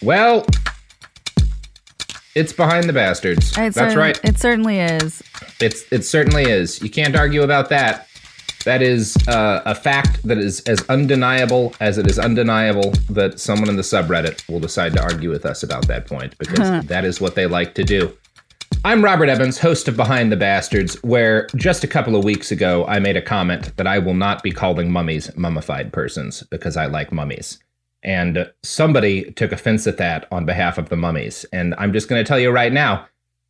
Well, it's Behind the Bastards. That's right. It certainly is. It certainly is. You can't argue about that. That is a fact that is as undeniable as it is undeniable that someone in the subreddit will decide to argue with us about that point, because that is what they like to do. I'm Robert Evans, host of Behind the Bastards, where just a couple of weeks ago, I made a comment that I will not be calling mummies mummified persons because I like mummies. And somebody took offense at that on behalf of the mummies. And I'm just going to tell you right now,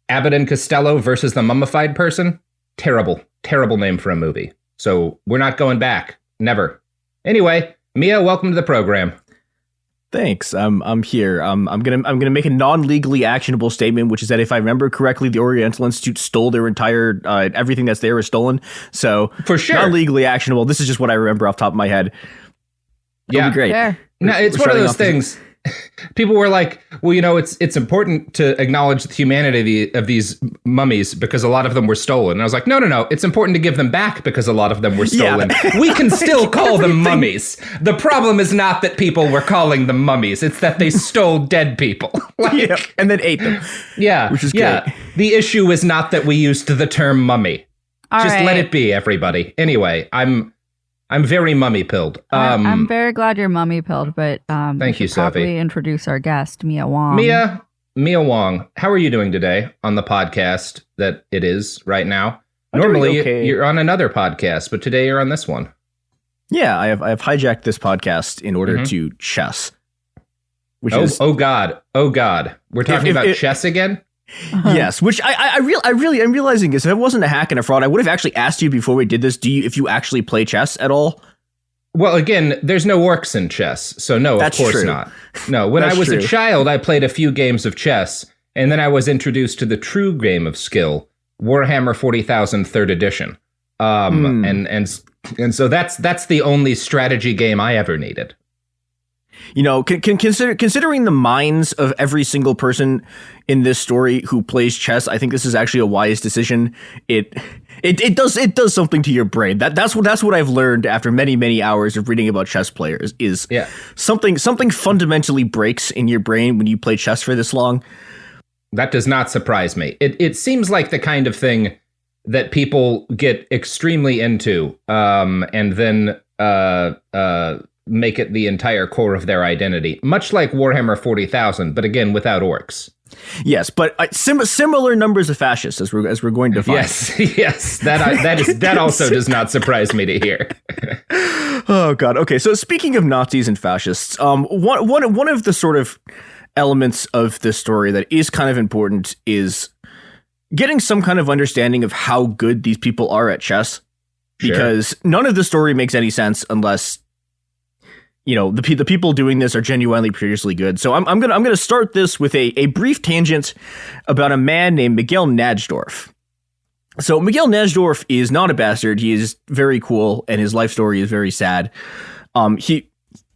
Abbott and Costello versus the mummified person, terrible, terrible name for a movie. So we're not going back. Never. Anyway, Mia, welcome to the program. Thanks. I'm here. I'm gonna make a non-legally actionable statement, which is that if I remember correctly, the Oriental Institute stole their entire everything that's there is stolen. So for sure, non-legally actionable. This is just what I remember off the top of my head. It'll be great. Fair. No, it's one of those things. People were like, well, you know, it's important to acknowledge the humanity of these mummies because a lot of them were stolen. And I was like, no. It's important to give them back because a lot of them were stolen. Yeah. We can still call them mummies. The problem is not that people were calling them mummies. It's that they stole dead people. And then ate them. Yeah. Which is great. The issue is not that we used the term mummy. All Just right. let it be, everybody. Anyway, I'm very mummy-pilled. I'm very glad you're mummy-pilled, but thank you, Sophie. Probably introduce our guest, Mia Wong. Mia Wong, how are you doing today on the podcast that it is right now? Normally, you're on another podcast, but today you're on this one. Yeah, I have hijacked this podcast in order to chess. Which oh God. We're talking about chess again? Yes, which I'm realizing is if it wasn't a hack and a fraud, I would have actually asked you before we did this, if you actually play chess at all? Well, again, there's no orcs in chess, so no, of course not. No, when I was a child, I played a few games of chess, and then I was introduced to the true game of skill, Warhammer 40,000 3rd edition. And so that's the only strategy game I ever needed. You know, considering the minds of every single person in this story who plays chess, I think this is actually a wise decision. It does something to your brain. That's what I've learned after many hours of reading about chess players is something fundamentally breaks in your brain when you play chess for this long. That does not surprise me. It seems like the kind of thing that people get extremely into, and then make it the entire core of their identity, much like Warhammer 40,000, but again, without orcs. Yes, but similar numbers of fascists, as we're going to find. Yes, that also does not surprise me to hear. Oh God. Okay, so speaking of Nazis and fascists, one of the sort of elements of this story that is kind of important is getting some kind of understanding of how good these people are at chess, because none of the story makes any sense unless, you know, the people doing this are genuinely previously good. So I'm gonna start this with a brief tangent about a man named Miguel Najdorf. So Miguel Najdorf is not a bastard. He is very cool, and his life story is very sad.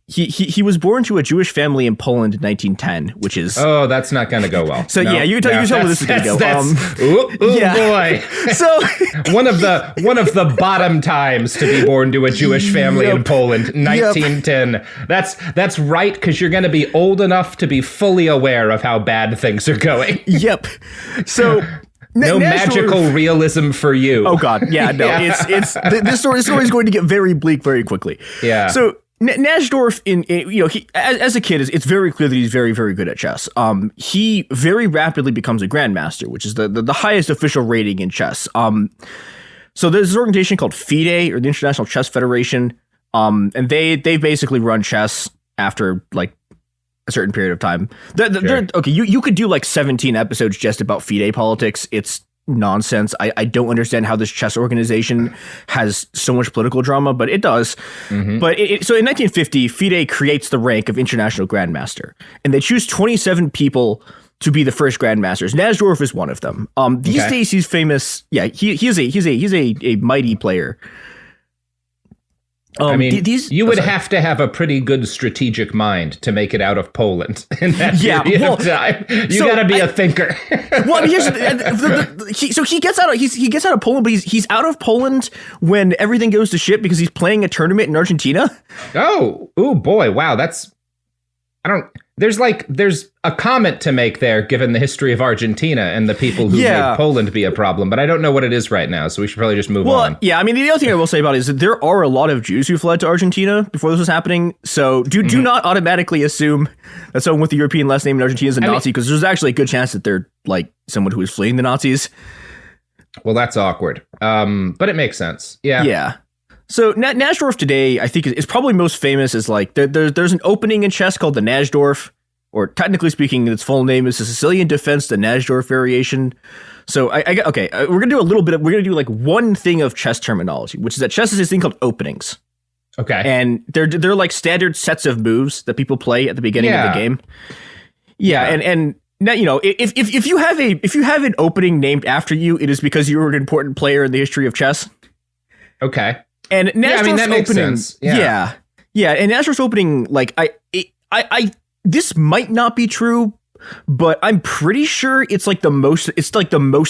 He was born to a Jewish family in Poland in 1910, which is... Oh, that's not going to go well. So you tell me this is going to go. Boy. So one of the bottom times to be born to a Jewish family in Poland, 1910. That's right, because you're going to be old enough to be fully aware of how bad things are going. Yep. So... No magical realism for you. Oh God, yeah, no. It's this story is going to get very bleak very quickly. Yeah. So Najdorf, he as a kid, it's very clear that he's very, very good at chess. He very rapidly becomes a grandmaster, which is the highest official rating in chess. So there's this organization called FIDE, or the International Chess Federation, and they basically run chess after like a certain period of time. Okay, you could do like 17 episodes just about FIDE politics. It's nonsense. I don't understand how this chess organization has so much political drama, but it does. Mm-hmm. But so in 1950, FIDE creates the rank of international grandmaster, and they choose 27 people to be the first grandmasters. Najdorf is one of them. These days he's famous. Yeah, he's a mighty player. I mean, you would have to have a pretty good strategic mind to make it out of Poland in that period of time. You got to be a thinker. Well, so he gets out of Poland, but he's out of Poland when everything goes to shit because he's playing a tournament in Argentina. Oh boy, wow, that's There's a comment to make there, given the history of Argentina and the people who made Poland be a problem, but I don't know what it is right now, so we should probably just move on. Yeah, I mean, the other thing I will say about it is that there are a lot of Jews who fled to Argentina before this was happening, so do not automatically assume that someone with the European last name in Argentina is a Nazi, because there's actually a good chance that they're like someone who is fleeing the Nazis. Well, that's awkward, but it makes sense. Yeah. So Najdorf today, I think, is probably most famous as like there's an opening in chess called the Najdorf, or technically speaking, its full name is the Sicilian Defense, the Najdorf variation. So we're gonna do a little bit. We're gonna do like one thing of chess terminology, which is that chess is this thing called openings. Okay, and they're like standard sets of moves that people play at the beginning of the game. Yeah, and now, you know, if you have an opening named after you, it is because you were an important player in the history of chess. Okay. And Najdorf's that makes sense. Yeah. And Najdorf's opening, like, I this might not be true, but I'm pretty sure it's like the most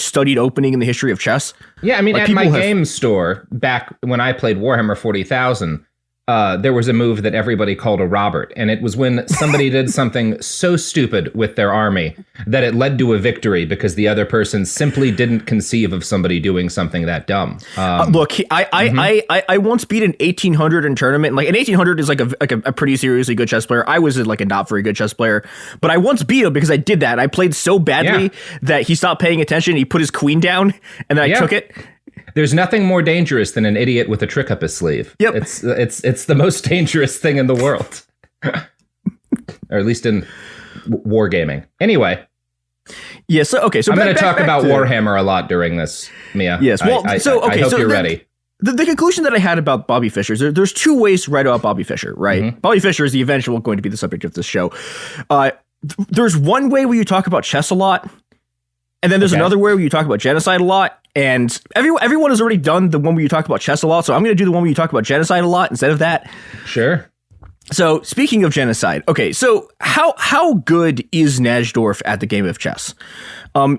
studied opening in the history of chess. Yeah, I mean, like, at my game store back when I played Warhammer 40,000, there was a move that everybody called a Robert, and it was when somebody did something so stupid with their army that it led to a victory because the other person simply didn't conceive of somebody doing something that dumb. Look, I once beat an 1800 in tournament. Like, an 1800 is like a pretty seriously good chess player. I was like a not very good chess player, but I once beat him because I did that. I played so badly that he stopped paying attention. He put his queen down, and then I took it. There's nothing more dangerous than an idiot with a trick up his sleeve. Yep. It's the most dangerous thing in the world. Or at least in wargaming. Anyway. Yeah, so I'm going to talk about Warhammer a lot during this, Mia. Yes, well, I hope you're ready. The conclusion that I had about Bobby Fischer, there's two ways to write about Bobby Fischer, right? Mm-hmm. Bobby Fischer is the eventual going to be the subject of this show. There's one way where you talk about chess a lot, and then there's another way where you talk about genocide a lot. And everyone has already done the one where you talk about chess a lot, so I'm going to do the one where you talk about genocide a lot instead of that. Sure. So, speaking of genocide, okay, so how good is Najdorf at the game of chess?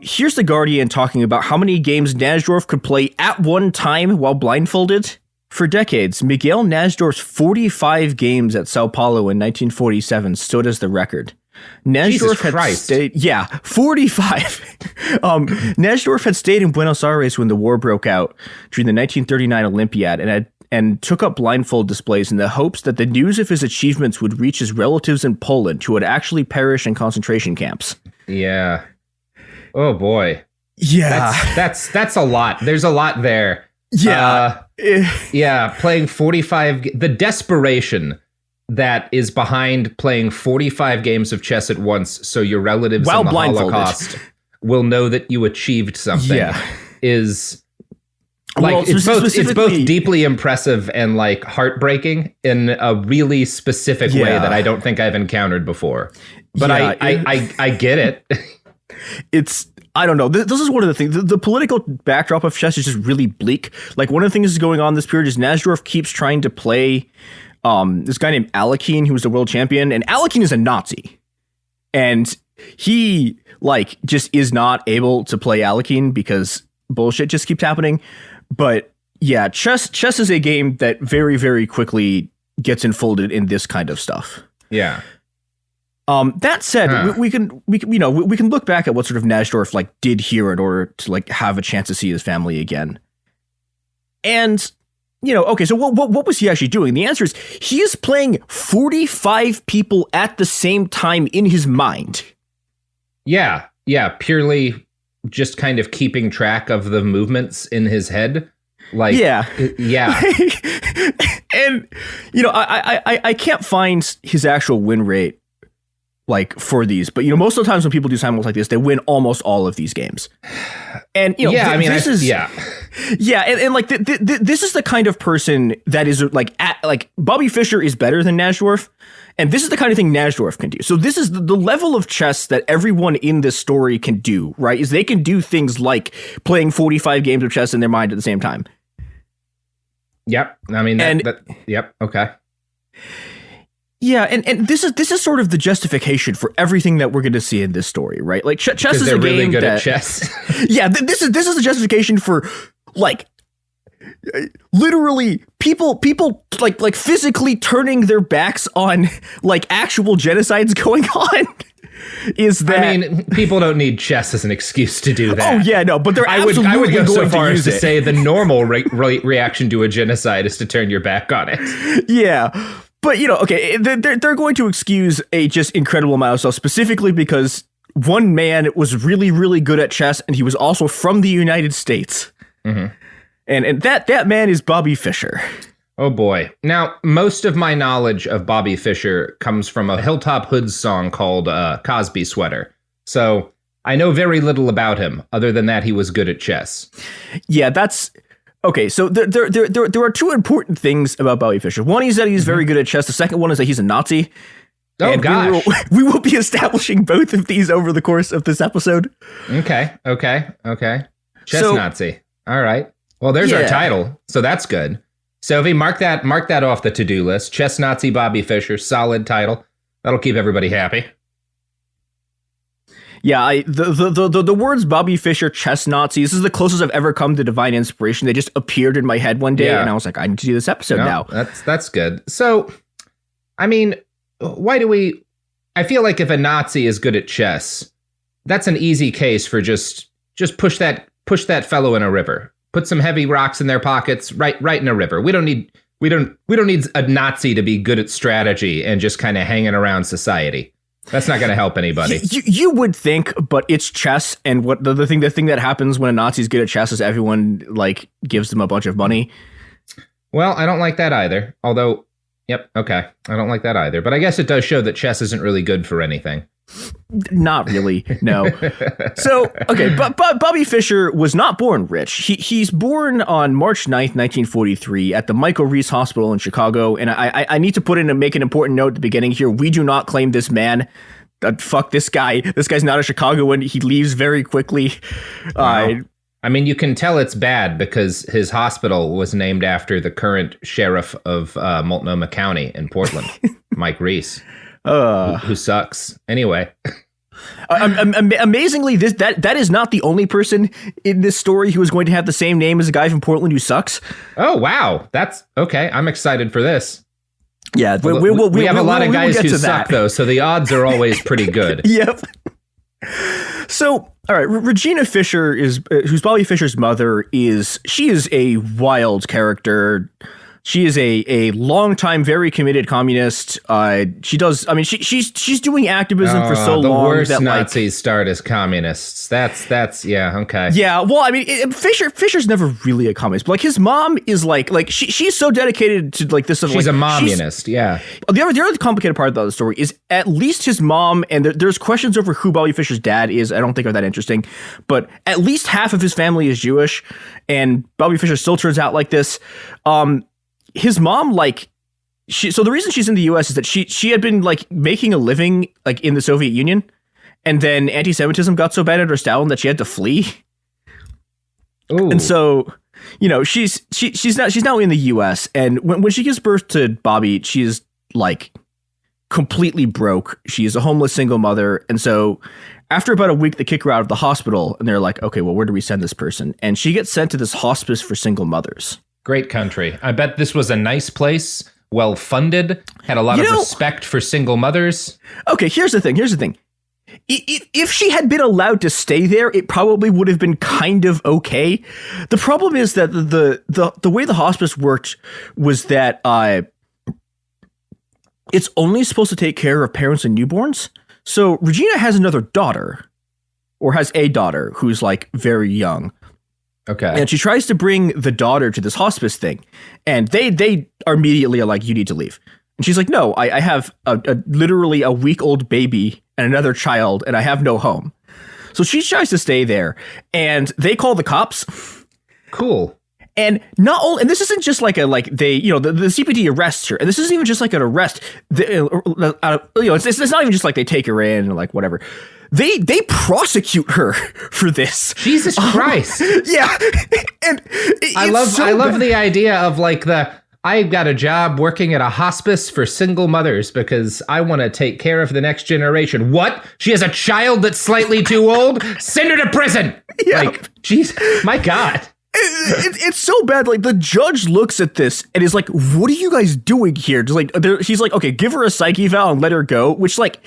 Here's The Guardian talking about how many games Najdorf could play at one time while blindfolded. For decades, Miguel Najdorf's 45 games at Sao Paulo in 1947 stood as the record. Najdorf had stayed, 45. Najdorf had stayed in Buenos Aires when the war broke out during the 1939 Olympiad and took up blindfold displays in the hopes that the news of his achievements would reach his relatives in Poland who had actually perished in concentration camps. Yeah. Oh boy. Yeah. That's a lot. There's a lot there. Yeah. Playing 45, the desperation that is behind playing 45 games of chess at once so your relatives in the Holocaust will know that you achieved something is like, it's both deeply impressive and like heartbreaking in a really specific way that I don't think I've encountered before. But I get it. It's, I don't know. This is one of the things. The political backdrop of chess is just really bleak. Like, one of the things that's going on this period is Najdorf keeps trying to play this guy named Alekhine, who's the world champion, and Alekhine is a Nazi, and he like just is not able to play Alekhine because bullshit just keeps happening. But yeah, chess is a game that very, very quickly gets enfolded in this kind of stuff. Yeah. That said, we can look back at what sort of Najdorf like did here in order to like have a chance to see his family again. And okay, so what was he actually doing? The answer is he is playing 45 people at the same time in his mind. Yeah, purely just kind of keeping track of the movements in his head. Like, yeah. And I can't find his actual win rate like for these, but most of the times when people do simultaneous like this, they win almost all of these games. And this is the kind of person that is like Bobby Fischer is better than Najdorf, and this is the kind of thing Najdorf can do. So this is the level of chess that everyone in this story can do, right? Is they can do things like playing 45 games of chess in their mind at the same time. Yep. I mean, yep. Okay. Yeah, and this is sort of the justification for everything that we're going to see in this story, right? Like chess is a game really good at chess. Yeah, this is the justification for like literally people like physically turning their backs on like actual genocides going on. Is that, I mean, people don't need chess as an excuse to do that. Oh yeah, no, but they're I would absolutely go so going far to as use to it. say the normal reaction to a genocide is to turn your back on it. Yeah. But, you know, okay, they're going to excuse a just incredible amount of stuff, specifically because one man was really, really good at chess, and he was also from the United States. Mm-hmm. And that man is Bobby Fischer. Oh, boy. Now, most of my knowledge of Bobby Fischer comes from a Hilltop Hoods song called Cosby Sweater. So I know very little about him, other than that he was good at chess. Yeah, that's... Okay, so there are two important things about Bobby Fischer. One is that he's very good at chess. The second one is that he's a Nazi. Oh, and gosh. We will be establishing both of these over the course of this episode. Okay. Chess So- Nazi. All right. Well, there's our Yeah. title. So that's good. Sophie, mark that off the to-do list. Chess Nazi Bobby Fischer, solid title. That'll keep everybody happy. Yeah, the words Bobby Fischer, chess Nazi, this is the closest I've ever come to divine inspiration. They just appeared in my head one day, Yeah. and I was like, I need to do this episode No, now. That's good. So, I mean, why do we... I feel like if a Nazi is good at chess, that's an easy case for just push that fellow in a river. Put some heavy rocks in their pockets, right in a river. We don't need a Nazi to be good at strategy and just kind of hanging around society. That's not going to help anybody. You would think, but it's chess, and what the thing that happens when a Nazi's good at chess is everyone like gives them a bunch of money. Well, I don't like that either. Although, yep, okay, I don't like that either. But I guess it does show that chess isn't really good for anything. Not really, no. So, okay, but Bobby Fischer was not born rich. He's born on March 9th, 1943 at the Michael Reese Hospital in Chicago. And I need to make an important note at the beginning here. We do not claim this man. Fuck this guy. This guy's not a Chicagoan. He leaves very quickly. Wow. I mean, you can tell it's bad because his hospital was named after the current sheriff of Multnomah County in Portland, Mike Reese. Who sucks anyway. Amazingly, that is not the only person in this story who is going to have the same name as a guy from Portland who sucks. Oh wow, that's okay. I'm excited for this. Yeah, we have a lot of guys who suck suck though, so the odds are always pretty good. Yep. So, all right, Regina Fischer who's Bobby Fischer's mother she is a wild character. She is a longtime, very committed communist. She's doing activism for so the long worst that Nazis start as communists. That's yeah, okay. Yeah, well, I mean, Fischer's never really a communist, but like his mom is like she's so dedicated to like this stuff. She's like, a mommunist, yeah. The other complicated part about the story is at least his mom, and there's questions over who Bobby Fischer's dad is. I don't think are that interesting, but at least half of his family is Jewish, and Bobby Fischer still turns out like this. His mom, so the reason she's in the U.S. is that she had been like making a living like in the Soviet Union, and then anti-Semitism got so bad under Stalin that she had to flee. Ooh. And so, you know, she's now in the U.S. and when she gives birth to Bobby, she's like completely broke. She is a homeless single mother, and so after about a week, they kick her out of the hospital, and they're like, okay, well, where do we send this person? And she gets sent to this hospice for single mothers. Great country. I bet this was a nice place, well funded, had a lot of respect for single mothers. Okay, here's the thing. If she had been allowed to stay there, it probably would have been kind of okay. The problem is that the way the hospice worked was that it's only supposed to take care of parents and newborns. So Regina has another daughter, or has a daughter who's like very young. Okay. And she tries to bring the daughter to this hospice thing, and they are immediately like, you need to leave. And she's like, no, I have literally a week-old baby and another child, and I have no home. So she tries to stay there, and they call the cops. Cool. And and this isn't just like the CPD arrests her, and this isn't even just like an arrest. It's not even just like they take her in and like whatever. They prosecute her for this. Jesus Christ. Yeah. And I love the idea of like I've got a job working at a hospice for single mothers because I want to take care of the next generation. What? She has a child that's slightly too old? Send her to prison. Yeah. Like, jeez, my God. It's so bad. Like, the judge looks at this and is like, what are you guys doing here? Just like, he's like, okay, give her a psych eval and let her go. Which, like,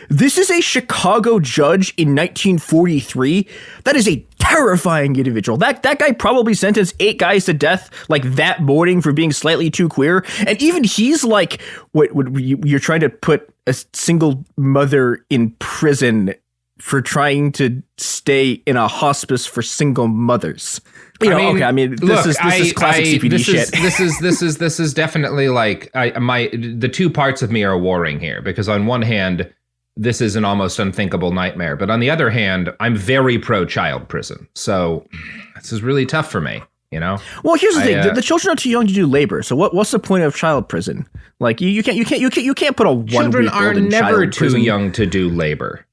this is a Chicago judge in 1943. That is a terrifying individual. That guy probably sentenced 8 guys to death like that morning for being slightly too queer. And even he's like, you're trying to put a single mother in prison for trying to stay in a hospice for single mothers. This is classic CPD shit. This is definitely like the two parts of me are warring here, because on one hand, this is an almost unthinkable nightmare, but on the other hand, I'm very pro child prison. So this is really tough for me, you know? Well, here's the thing: the children are too young to do labor. So what's the point of child prison? Like you can't put a 1 children week are old in never child too prison. young to do labor.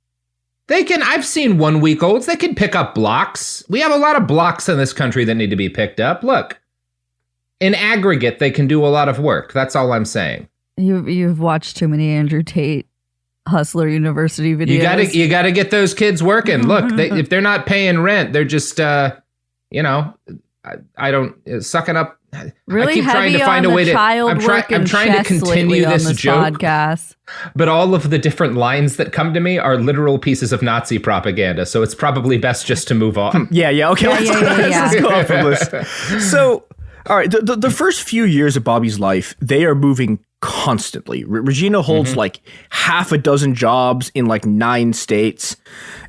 I've seen 1 week olds. They can pick up blocks. We have a lot of blocks in this country that need to be picked up. Look, in aggregate, they can do a lot of work. That's all I'm saying. You've watched too many Andrew Tate Hustler University videos. You gotta get those kids working. Look, if they're not paying rent, they're just, I don't sucking up. Really I keep heavy trying to find on a way the to. I'm trying to continue this joke, podcast. but all of the different lines that come to me are literal pieces of Nazi propaganda. So it's probably best just to move on. Yeah. Okay. Let's go off of this. So, all right. The first few years of Bobby's life, they are moving constantly. Regina holds like half a dozen jobs in like 9 states.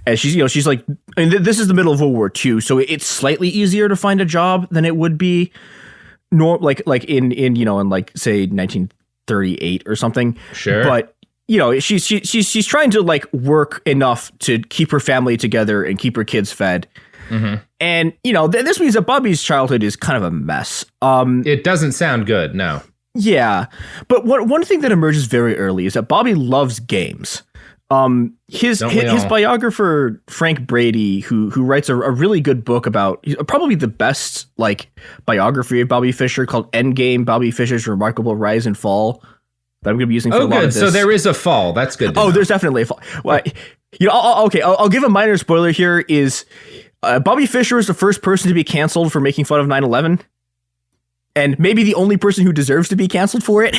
And she's like, this is the middle of World War II, so it's slightly easier to find a job than it would be in like say 1938 or something. Sure. But she's trying to like work enough to keep her family together and keep her kids fed. And this means that Bobby's childhood is kind of a mess. It doesn't sound good. No. Yeah, but one thing that emerges very early is that Bobby loves games. His biographer Frank Brady, who writes a really good book about probably the best like biography of Bobby Fischer called Endgame: Bobby Fischer's Remarkable Rise and Fall, that I'm going to be using for a lot of this. So there is a fall. That's good. There's definitely a fall. Well, I'll give a minor spoiler here. Is Bobby Fischer is the first person to be canceled for making fun of 9/11. And maybe the only person who deserves to be canceled for it.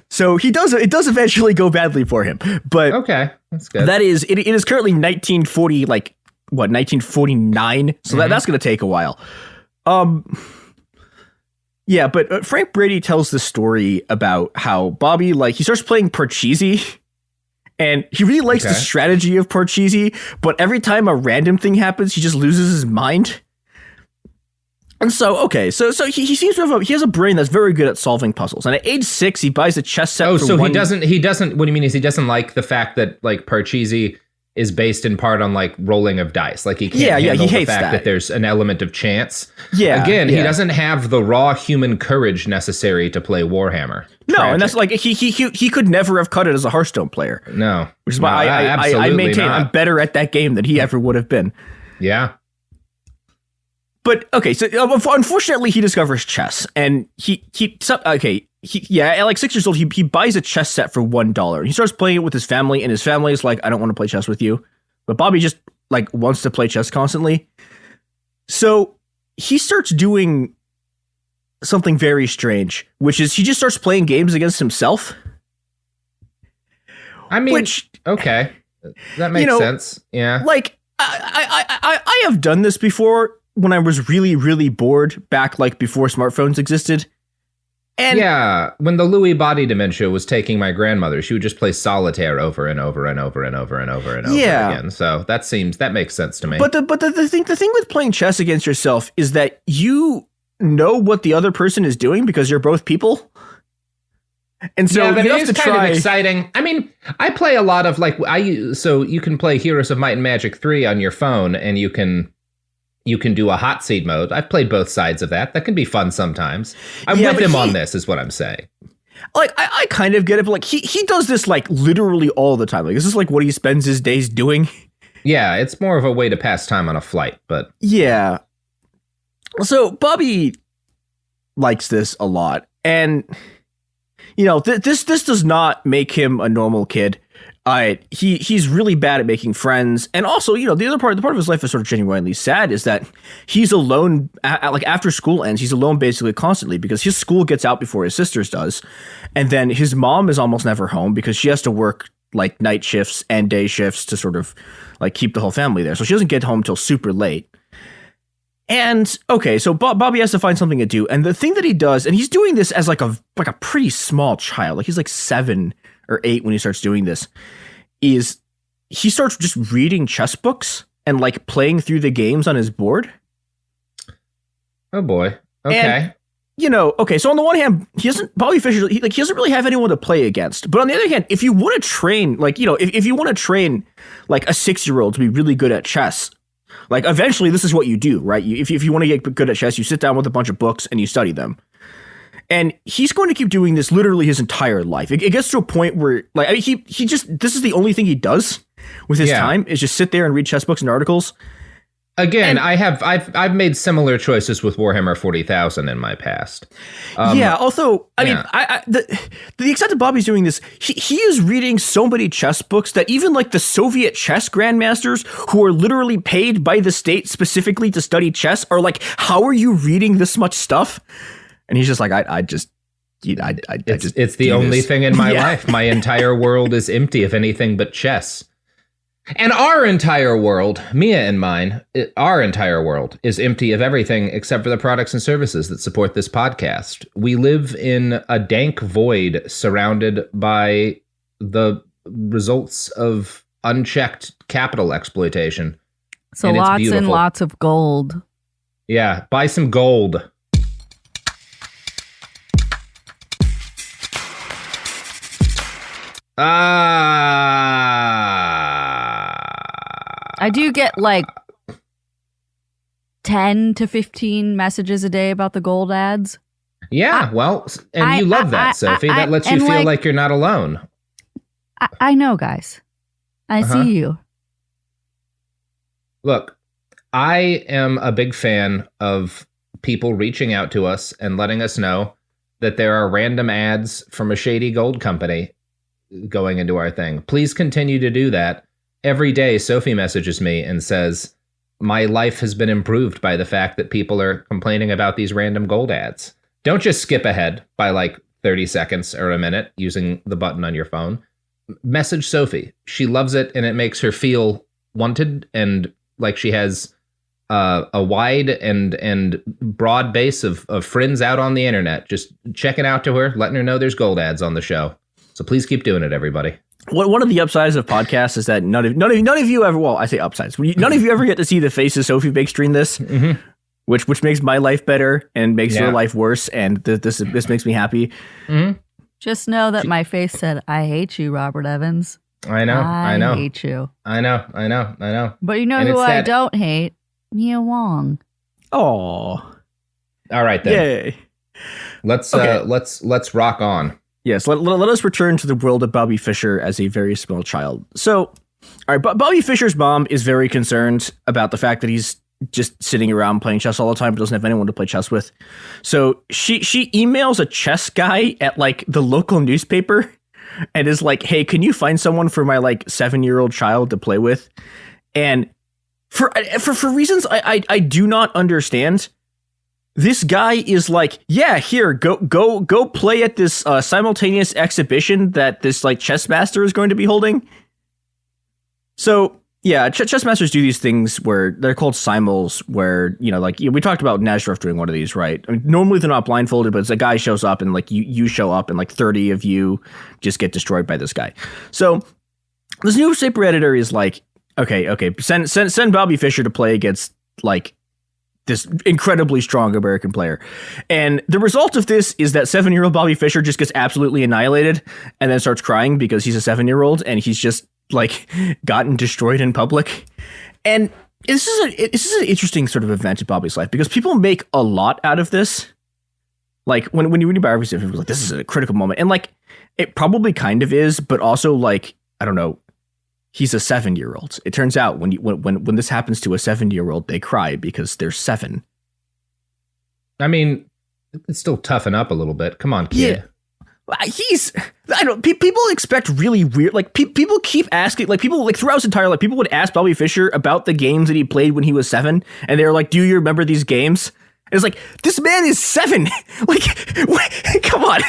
So it does eventually go badly for him. But okay, that's good. That is it is currently 1949. So that's going to take a while. Yeah, but Frank Brady tells the story about how Bobby he starts playing Parcheesi. And he really likes the strategy of Parcheesi, but every time a random thing happens, he just loses his mind. And so he seems to he has a brain that's very good at solving puzzles. And at age 6, he buys a chess set. He doesn't. What do you mean? Is he doesn't like the fact that like Parcheesi is based in part on like rolling of dice? Like he can't handle the fact that there's an element of chance. Yeah. Again, he doesn't have the raw human courage necessary to play Warhammer. No, Tragic. And that's like he could never have cut it as a Hearthstone player. No, which is why I maintain I'm better at that game than he ever would have been. Yeah. But okay, so unfortunately, he discovers chess, and at like 6 years old, he buys a chess set for $1, and he starts playing it with his family, and his family is like, "I don't want to play chess with you," but Bobby just like wants to play chess constantly. So he starts doing something very strange, which is he just starts playing games against himself. I mean, okay, that makes sense. Yeah, like I have done this before. When I was really, really bored back like before smartphones existed. And yeah, when the Lewy body dementia was taking my grandmother, she would just play solitaire over and over and over and over and over and over again. So that makes sense to me. But the thing with playing chess against yourself is that you know what the other person is doing because you're both people. And so but you it have is to kind try. of exciting. I mean, I play a lot of so you can play Heroes of Might and Magic 3 on your phone, and you can do a hot seat mode. I've played both sides of that. That can be fun sometimes. I'm with him on this, is what I'm saying. Like, I kind of get it, but like he does this like literally all the time. Like, this is like what he spends his days doing. Yeah, it's more of a way to pass time on a flight, but yeah. So Bobby likes this a lot, and this does not make him a normal kid. He's really bad at making friends, and also, the other part of his life is sort of genuinely sad is that he's alone. Like after school ends, he's alone basically constantly because his school gets out before his sister's does, and then his mom is almost never home because she has to work like night shifts and day shifts to sort of like keep the whole family there, so she doesn't get home till super late. And okay, so Bobby has to find something to do, and the thing that he does, and he's doing this as like a pretty small child, like he's like 7 or 8 when he starts doing this, is he starts just reading chess books and like playing through the games on his board. Oh boy. Okay. And, okay, so on the one hand, Bobby Fischer, he doesn't really have anyone to play against. But on the other hand, if you want to train, like, if you want to train like a 6-year-old to be really good at chess, like eventually this is what you do, right? If you want to get good at chess, you sit down with a bunch of books and you study them. And he's going to keep doing this literally his entire life. It gets to a point where, like, I mean, he just, this is the only thing he does with his time is just sit there and read chess books and articles. Again, I've made similar choices with Warhammer 40,000 in my past. Although, I mean, the extent that Bobby's doing this, he is reading so many chess books that even like the Soviet chess grandmasters who are literally paid by the state specifically to study chess are like, how are you reading this much stuff? And he's just like, it's the only thing in my life. My entire world is empty of anything but chess. And our entire world, Mia and mine, our entire world is empty of everything except for the products and services that support this podcast. We live in a dank void surrounded by the results of unchecked capital exploitation. So lots and lots of gold. Yeah, buy some gold. I do get like 10 to 15 messages a day about the gold ads. Yeah, you love that, Sophie. That lets you feel like you're not alone. I know, guys. I see you. Look, I am a big fan of people reaching out to us and letting us know that there are random ads from a shady gold company going into our thing. Please continue to do that. Every day, Sophie messages me and says, my life has been improved by the fact that people are complaining about these random gold ads. Don't just skip ahead by like 30 seconds or a minute using the button on your phone. Message Sophie. She loves it, and it makes her feel wanted and like she has a wide and broad base of friends out on the internet just checking out to her, letting her know there's gold ads on the show. So please keep doing it, everybody. One of the upsides of podcasts is that none of you ever, well, I say upsides, none of you ever get to see the faces Sophie makes during this, which makes my life better and makes your life worse, and this makes me happy. Mm-hmm. Just know that my face said, I hate you, Robert Evans. I know. I hate you. I know. But you know who I don't hate? Mia Wong. Oh. All right, then. Yay. Let's rock on. Yes, let us return to the world of Bobby Fischer as a very small child. So, all right, Bobby Fischer's mom is very concerned about the fact that he's just sitting around playing chess all the time but doesn't have anyone to play chess with. So she emails a chess guy at like the local newspaper and is like, hey, can you find someone for my like 7-year-old child to play with? And for reasons I do not understand, this guy is like, yeah, here, go play at this simultaneous exhibition that this like chess master is going to be holding. So yeah, chess masters do these things where they're called simuls, where we talked about Nazareth doing one of these, right? I mean, normally they're not blindfolded, but it's a guy shows up and like you show up and like 30 of you just get destroyed by this guy. So this newspaper editor is like, okay, send Bobby Fischer to play against like this incredibly strong American player. And the result of this is that 7-year-old Bobby Fischer just gets absolutely annihilated and then starts crying because he's a 7-year-old and he's just like gotten destroyed in public. And this is an interesting sort of event in Bobby's life because people make a lot out of this. Like when you read biographies, people like, this is a critical moment. And like, it probably kind of is, but also like, I don't know, he's a 7-year-old. It turns out when this happens to a 7-year-old, they cry because they're 7. I mean, it's still toughen up a little bit. Come on, kid. Yeah. People expect really weird, like people keep asking, like people like throughout his entire life, people would ask Bobby Fischer about the games that he played when he was 7, and they were like, "Do you remember these games?" And it's like, this man is 7. Like, come on.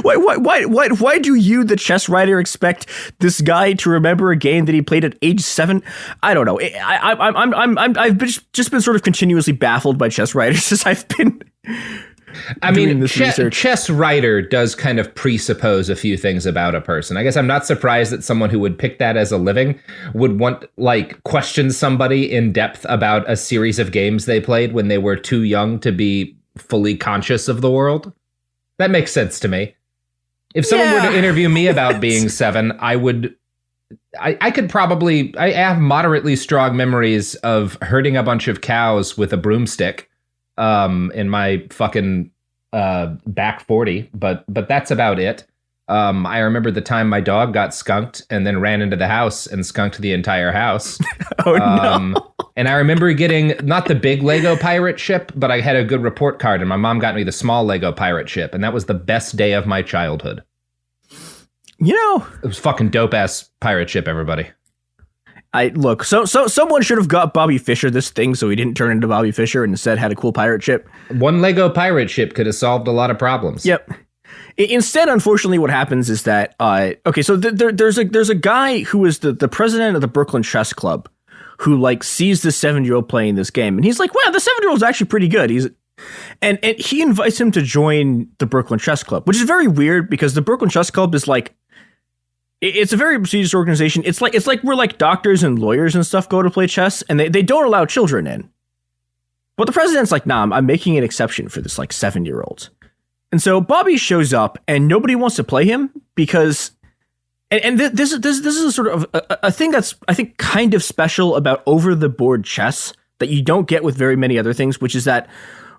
Why do you, the chess writer, expect this guy to remember a game that he played at age 7? I don't know. I've just been sort of continuously baffled by chess writers as I've been. I mean, chess writer does kind of presuppose a few things about a person. I guess I'm not surprised that someone who would pick that as a living would want, like, question somebody in depth about a series of games they played when they were too young to be fully conscious of the world. That makes sense to me. If someone were to interview me about being 7, I have moderately strong memories of herding a bunch of cows with a broomstick in my fucking back 40, but that's about it. I remember the time my dog got skunked and then ran into the house and skunked the entire house. No. And I remember getting not the big Lego pirate ship, but I had a good report card, and my mom got me the small Lego pirate ship, and that was the best day of my childhood. You know, it was fucking dope ass pirate ship, everybody. So someone should have got Bobby Fischer this thing so he didn't turn into Bobby Fischer and instead had a cool pirate ship. One Lego pirate ship could have solved a lot of problems. Yep. Instead, unfortunately, what happens is that so there's a guy who is the president of the Brooklyn Chess Club who like sees the 7-year-old playing this game, and he's like, wow, the 7-year-old's actually pretty good. And he invites him to join the Brooklyn Chess Club, which is very weird because the Brooklyn Chess Club is like, it's a very prestigious organization. It's like where like doctors and lawyers and stuff go to play chess, and they don't allow children in. But the president's like, nah, I'm making an exception for this like 7-year-old. And so Bobby shows up, and nobody wants to play him because, and this is a sort of a thing that's I think kind of special about over the board chess that you don't get with very many other things, which is that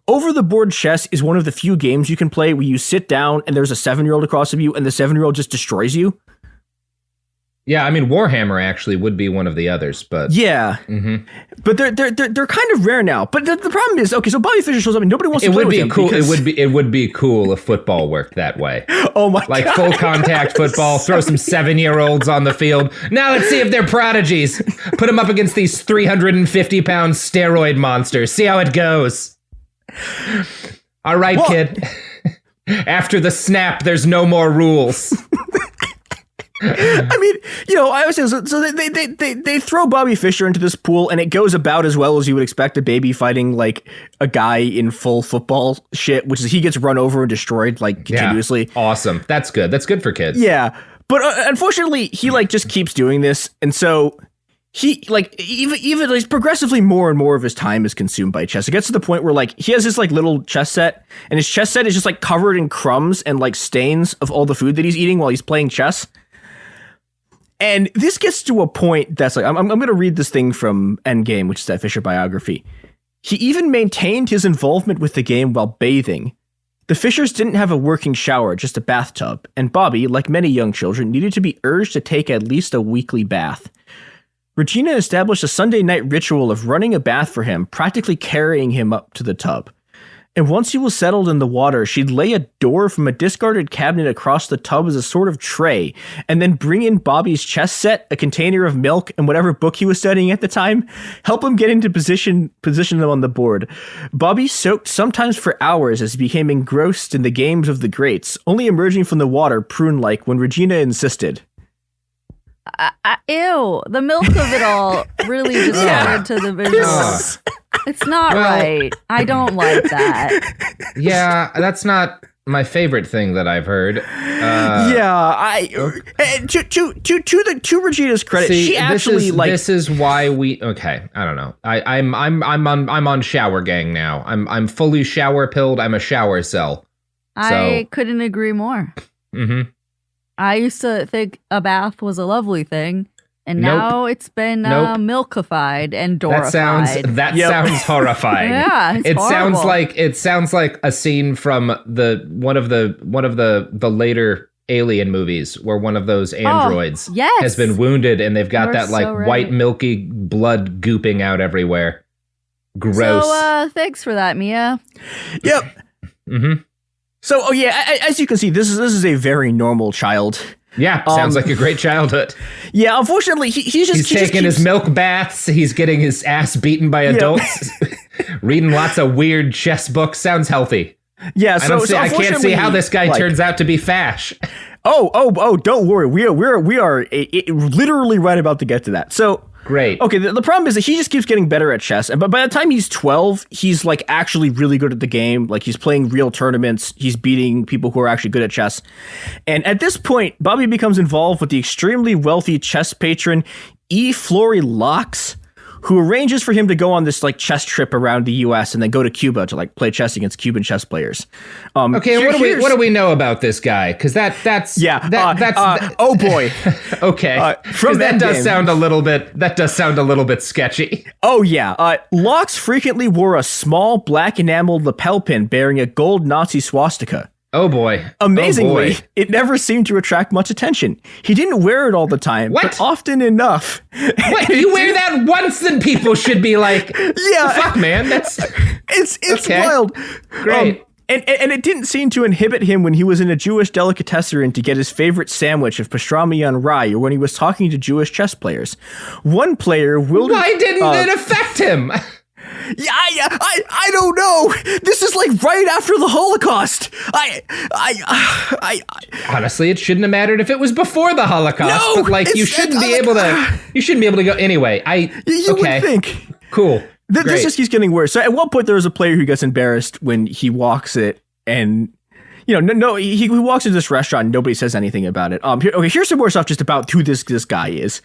over the board chess is one of the few games you can play where you sit down and there's a 7-year-old across of you, and the 7-year-old just destroys you. Yeah, I mean, Warhammer actually would be one of the others, but yeah, but they're kind of rare now. But the problem is, okay, so Bobby Fischer shows up and nobody wants to play with him. It would be cool if football worked that way. Oh my god! Like full contact football, throw some 7-year-olds on the field. Now let's see if they're prodigies. Put them up against these 350-pound steroid monsters. See how it goes. All right, kid. After the snap, there's no more rules. I mean, you know, I was saying, so they throw Bobby Fischer into this pool, and it goes about as well as you would expect a baby fighting like a guy in full football shit, which is he gets run over and destroyed like continuously. Yeah, awesome. That's good. That's good for kids. Yeah, but unfortunately, he like just keeps doing this, and so he like even like progressively more and more of his time is consumed by chess. It gets to the point where like he has this like little chess set, and his chess set is just like covered in crumbs and like stains of all the food that he's eating while he's playing chess. And this gets to a point that's like, I'm going to read this thing from Endgame, which is that Fischer biography. He even maintained his involvement with the game while bathing. The Fischers didn't have a working shower, just a bathtub. And Bobby, like many young children, needed to be urged to take at least a weekly bath. Regina established a Sunday night ritual of running a bath for him, practically carrying him up to the tub. And once he was settled in the water, she'd lay a door from a discarded cabinet across the tub as a sort of tray, and then bring in Bobby's chess set, a container of milk, and whatever book he was studying at the time, help him get into position them on the board. Bobby soaked sometimes for hours as he became engrossed in the games of the greats, only emerging from the water prune-like when Regina insisted. Ew, the milk of it all really just added to the visuals. It's not right. I don't like that. Yeah, that's not my favorite thing that I've heard. To Regina's credit, she actually this is why we. Okay, I don't know. I'm on shower gang now. I'm fully shower pilled. I'm a shower cell. I couldn't agree more. Mm-hmm. I used to think a bath was a lovely thing, and now it's been milkified and dorified. That sounds horrifying. Yeah, it's horrible. It sounds like a scene from one of the later Alien movies where one of those androids has been wounded, and they've got that like white milky blood gooping out everywhere. Gross. So thanks for that, Mia. Yep. Mm-hmm. So, as you can see, this is a very normal child. Yeah, sounds like a great childhood. Yeah, unfortunately, he's taking his milk baths. He's getting his ass beaten by adults. Reading lots of weird chess books. Sounds healthy. Yeah, I can't see how this guy turns out to be fash. Oh! Don't worry. We are literally right about to get to that. So. Great. Okay, the problem is that he just keeps getting better at chess. But by the time he's 12, he's like actually really good at the game. Like he's playing real tournaments. He's beating people who are actually good at chess. And at this point, Bobby becomes involved with the extremely wealthy chess patron E. Flory Locks, who arranges for him to go on this like chess trip around the U.S. and then go to Cuba to like play chess against Cuban chess players. Okay, what do we know about this guy? Because that's oh boy. Okay, does sound a little bit sketchy. Oh yeah, Locks frequently wore a small black enameled lapel pin bearing a gold Nazi swastika. Oh boy. Amazingly, it never seemed to attract much attention. He didn't wear it all the time, but often enough. What? You wear that once and people should be like, yeah, fuck, man. It's okay. Wild. Great. And it didn't seem to inhibit him when he was in a Jewish delicatessen to get his favorite sandwich of pastrami on rye, or when he was talking to Jewish chess players. One player will. Why didn't it affect him? Yeah, I don't know. This is like right after the Holocaust. I honestly, it shouldn't have mattered if it was before the Holocaust. No, but like you shouldn't be able to go anyway. You would think. Cool. This just keeps getting worse. So at one point there was a player who gets embarrassed when he walks it, and he walks into this restaurant and nobody says anything about it. Here's some more stuff just about who this guy is.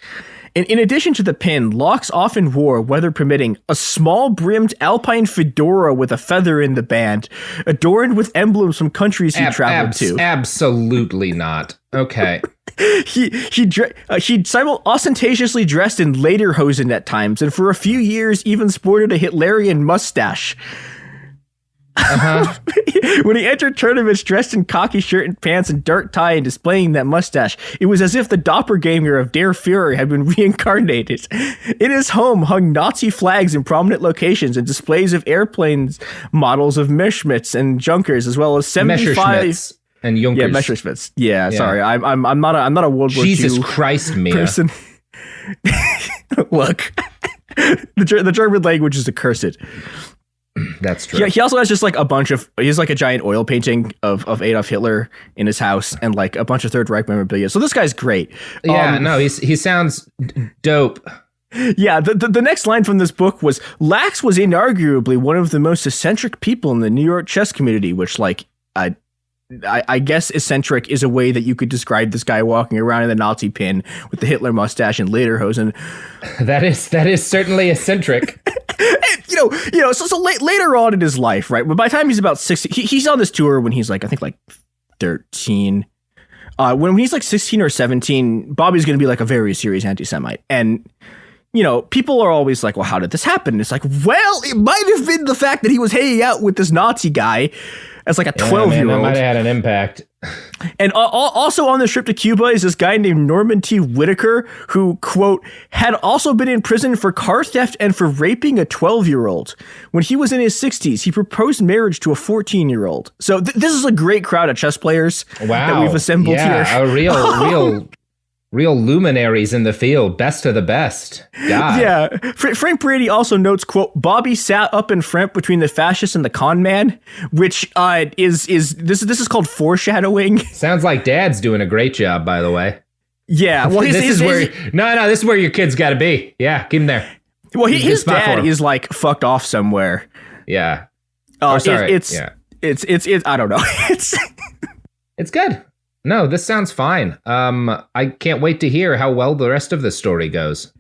In addition to the pin, Locks often wore, weather permitting, a small brimmed alpine fedora with a feather in the band, adorned with emblems from countries he traveled to. Absolutely not. Okay. He ostentatiously dressed in lederhosen at times, and for a few years even sported a Hitlerian mustache. When he entered tournaments dressed in khaki shirt and pants and dark tie and displaying that mustache, it was as if the doppelganger of Der Fuhrer had been reincarnated. In his home hung Nazi flags in prominent locations and displays of airplanes, models of Messerschmitts and Junkers, as well as 75 and Junkers. Yeah, Messerschmitts. Yeah, sorry, I'm not a World War II Jesus Christ, Mia. person. Look, the German language is accursed. That's true. Yeah, he also has just like he's like a giant oil painting of Adolf Hitler in his house and like a bunch of Third Reich memorabilia. So this guy's great. Yeah, he sounds dope. Yeah, the next line from this book was, Lax was inarguably one of the most eccentric people in the New York chess community, which like, I guess eccentric is a way that you could describe this guy walking around in the Nazi pin with the Hitler mustache and lederhosen. That is certainly eccentric. So later on in his life, right? But by the time he's about 16, he's on this tour when he's like, I think like 13. When he's like 16 or 17, Bobby's going to be like a very serious anti-Semite. And, people are always like, well, how did this happen? And it's like, well, it might have been the fact that he was hanging out with this Nazi guy as like a 12-year-old. That might have had an impact. And also on the trip to Cuba is this guy named Norman T. Whitaker, who, quote, had also been in prison for car theft and for raping a 12-year-old. When he was in his 60s, he proposed marriage to a 14-year-old. So this is a great crowd of chess players that we've assembled here. Real luminaries in the field, best of the best. God. Yeah. Frank Brady also notes, quote, Bobby sat up in front between the fascist and the con man, which this is called foreshadowing. Sounds like Dad's doing a great job, by the way. Yeah. Well, this is where your kid's got to be. Yeah, keep him there. Well, his dad is like fucked off somewhere. Yeah. Sorry. It's I don't know. It's good. No, this sounds fine. I can't wait to hear how well the rest of the story goes.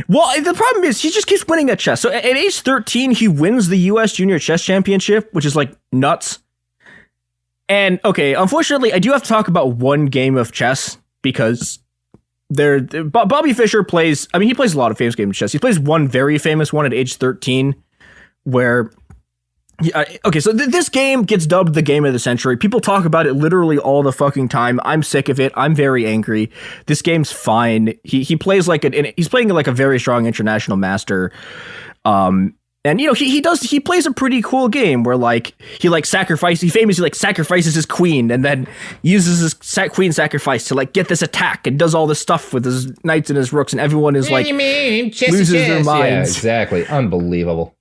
Well, the problem is he just keeps winning at chess. So at age 13, he wins the U.S. Junior Chess Championship, which is like nuts. And okay, unfortunately, I do have to talk about one game of chess because Bobby Fischer plays. I mean, he plays a lot of famous games of chess. He plays one very famous one at age 13, where. Okay, so this game gets dubbed the game of the century. People talk about it literally all the fucking time. I'm sick of it. I'm very angry. This game's fine. He plays like he's playing like a very strong international master. And he plays a pretty cool game where he famously sacrifices his queen and then uses his queen sacrifice to get this attack and does all this stuff with his knights and his rooks, and everyone is loses their minds. Yeah, exactly. Unbelievable.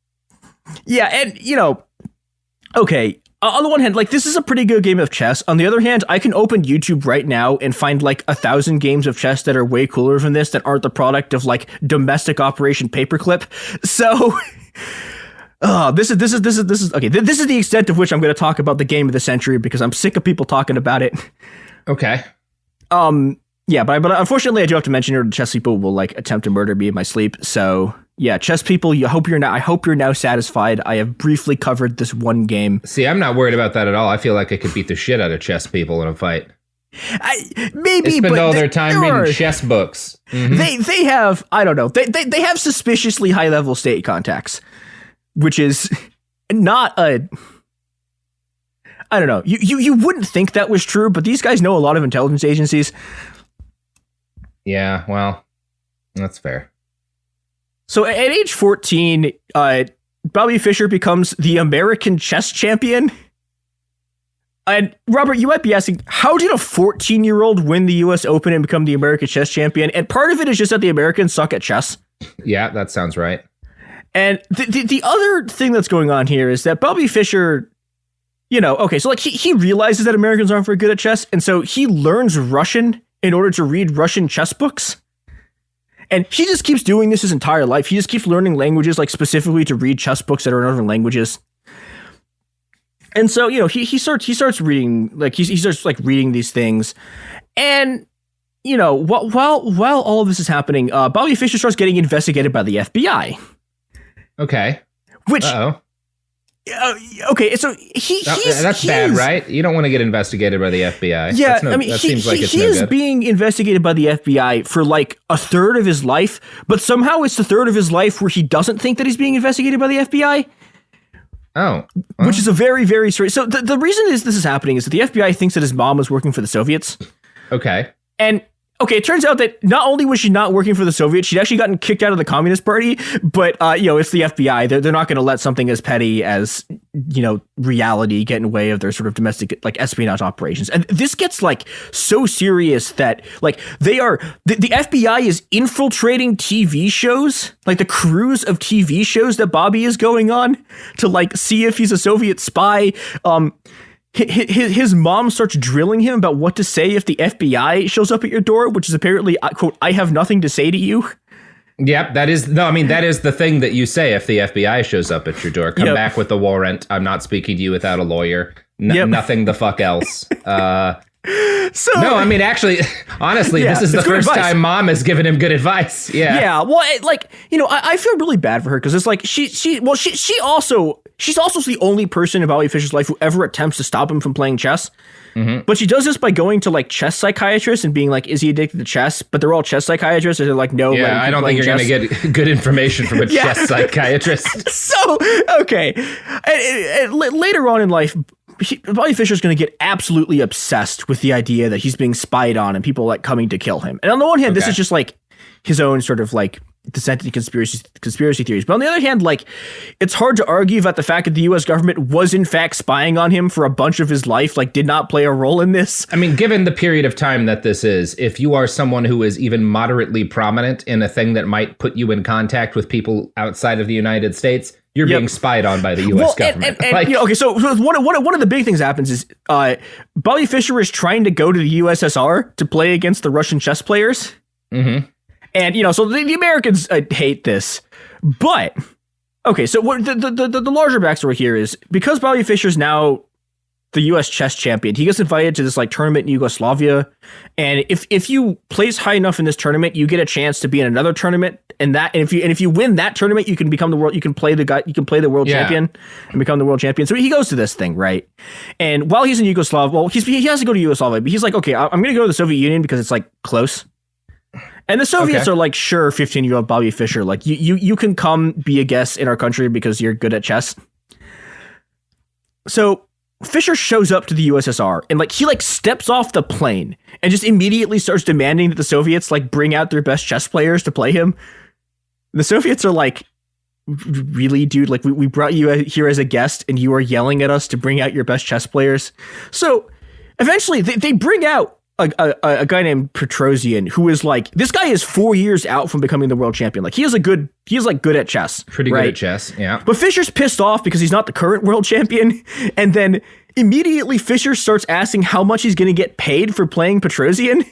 Yeah, and okay. On the one hand, this is a pretty good game of chess. On the other hand, I can open YouTube right now and find 1,000 games of chess that are way cooler than this, that aren't the product of domestic operation paperclip. So, this is okay. This is the extent of which I'm going to talk about the game of the century because I'm sick of people talking about it. Okay. Yeah, but unfortunately, I do have to mention here, chess people will attempt to murder me in my sleep. So. Yeah, chess people, I hope you're now satisfied. I have briefly covered this one game. See, I'm not worried about that at all. I feel like I could beat the shit out of chess people in a fight. Maybe, they spend all their time reading chess books. Mm-hmm. They have, I don't know, they have suspiciously high level state contacts, which is not a. I don't know. You wouldn't think that was true, but these guys know a lot of intelligence agencies. Yeah, well, that's fair. So at age 14, Bobby Fischer becomes the American chess champion. And Robert, you might be asking, how did a 14-year-old win the U.S. Open and become the American chess champion? And part of it is just that the Americans suck at chess. Yeah, that sounds right. And the other thing that's going on here is that Bobby Fischer, okay, so he realizes that Americans aren't very good at chess, and so he learns Russian in order to read Russian chess books. And he just keeps doing this his entire life. He just keeps learning languages, specifically to read chess books that are in other languages. And so, he starts reading, he starts reading these things. And, while all of this is happening, Bobby Fischer starts getting investigated by the FBI. Okay. Which, okay, so that's bad, right? You don't want to get investigated by the FBI. Yeah, that seems like it's he no is good. being investigated by the FBI for a third of his life, but somehow it's the third of his life where he doesn't think that he's being investigated by the FBI. Oh. Which is a very, very strange. So the reason this is happening is that the FBI thinks that his mom was working for the Soviets. Okay. And okay, it turns out that not only was she not working for the Soviets, she'd actually gotten kicked out of the Communist Party, but, it's the FBI. They're not going to let something as petty as, reality get in the way of their sort of domestic, espionage operations. And this gets, so serious that, they are, the FBI is infiltrating TV shows, the crews of TV shows that Bobby is going on to, see if he's a Soviet spy. His mom starts drilling him about what to say if the FBI shows up at your door, which is apparently, quote, "I have nothing to say to you." Yep, that is the thing that you say if the FBI shows up at your door. Come back with the warrant. I'm not speaking to you without a lawyer. Nothing the fuck else. Actually, honestly, this is the first time mom has given him good advice. Yeah. Yeah. Well, I feel really bad for her because it's she's also the only person in Bobby Fischer's life who ever attempts to stop him from playing chess. Mm-hmm. But she does this by going to chess psychiatrists and being is he addicted to chess? But they're all chess psychiatrists, and they're no. Yeah, I don't think you're going to get good information from a chess psychiatrist. So okay, and later on in life, Bobby Fischer's going to get absolutely obsessed with the idea that he's being spied on and people coming to kill him. And on the one hand, this is just his own sort of descent into conspiracy theories. But on the other hand, it's hard to argue that the fact that the U.S. government was in fact spying on him for a bunch of his life, did not play a role in this. I mean, given the period of time that this is, if you are someone who is even moderately prominent in a thing that might put you in contact with people outside of the United States, you're being spied on by the U.S. government. Okay, so one of the big things happens is Bobby Fischer is trying to go to the USSR to play against the Russian chess players. Mm-hmm. And, so the Americans hate this. But, okay, so what the larger backstory here is because Bobby Fischer's now the U.S. chess champion, he gets invited to this tournament in Yugoslavia. And if you place high enough in this tournament, you get a chance to be in another tournament. And if you win that tournament, you can become the world. You can play the world champion and become the world champion. So he goes to this thing, right? And while he's in Yugoslavia, he has to go to Yugoslavia, but he's okay, I'm going to go to the Soviet Union because it's close. And the Soviets are sure, 15-year-old Bobby Fischer, you can come be a guest in our country because you're good at chess. So Fischer shows up to the USSR and he steps off the plane and just immediately starts demanding that the Soviets bring out their best chess players to play him. The Soviets are really, dude? Like, we brought you here as a guest, and you are yelling at us to bring out your best chess players. So eventually, they bring out a guy named Petrosian, who is like, this guy is 4 years out from becoming the world champion. Like, he is good at chess. Pretty good at chess, yeah. But Fischer's pissed off because he's not the current world champion, and then immediately Fischer starts asking how much he's going to get paid for playing Petrosian.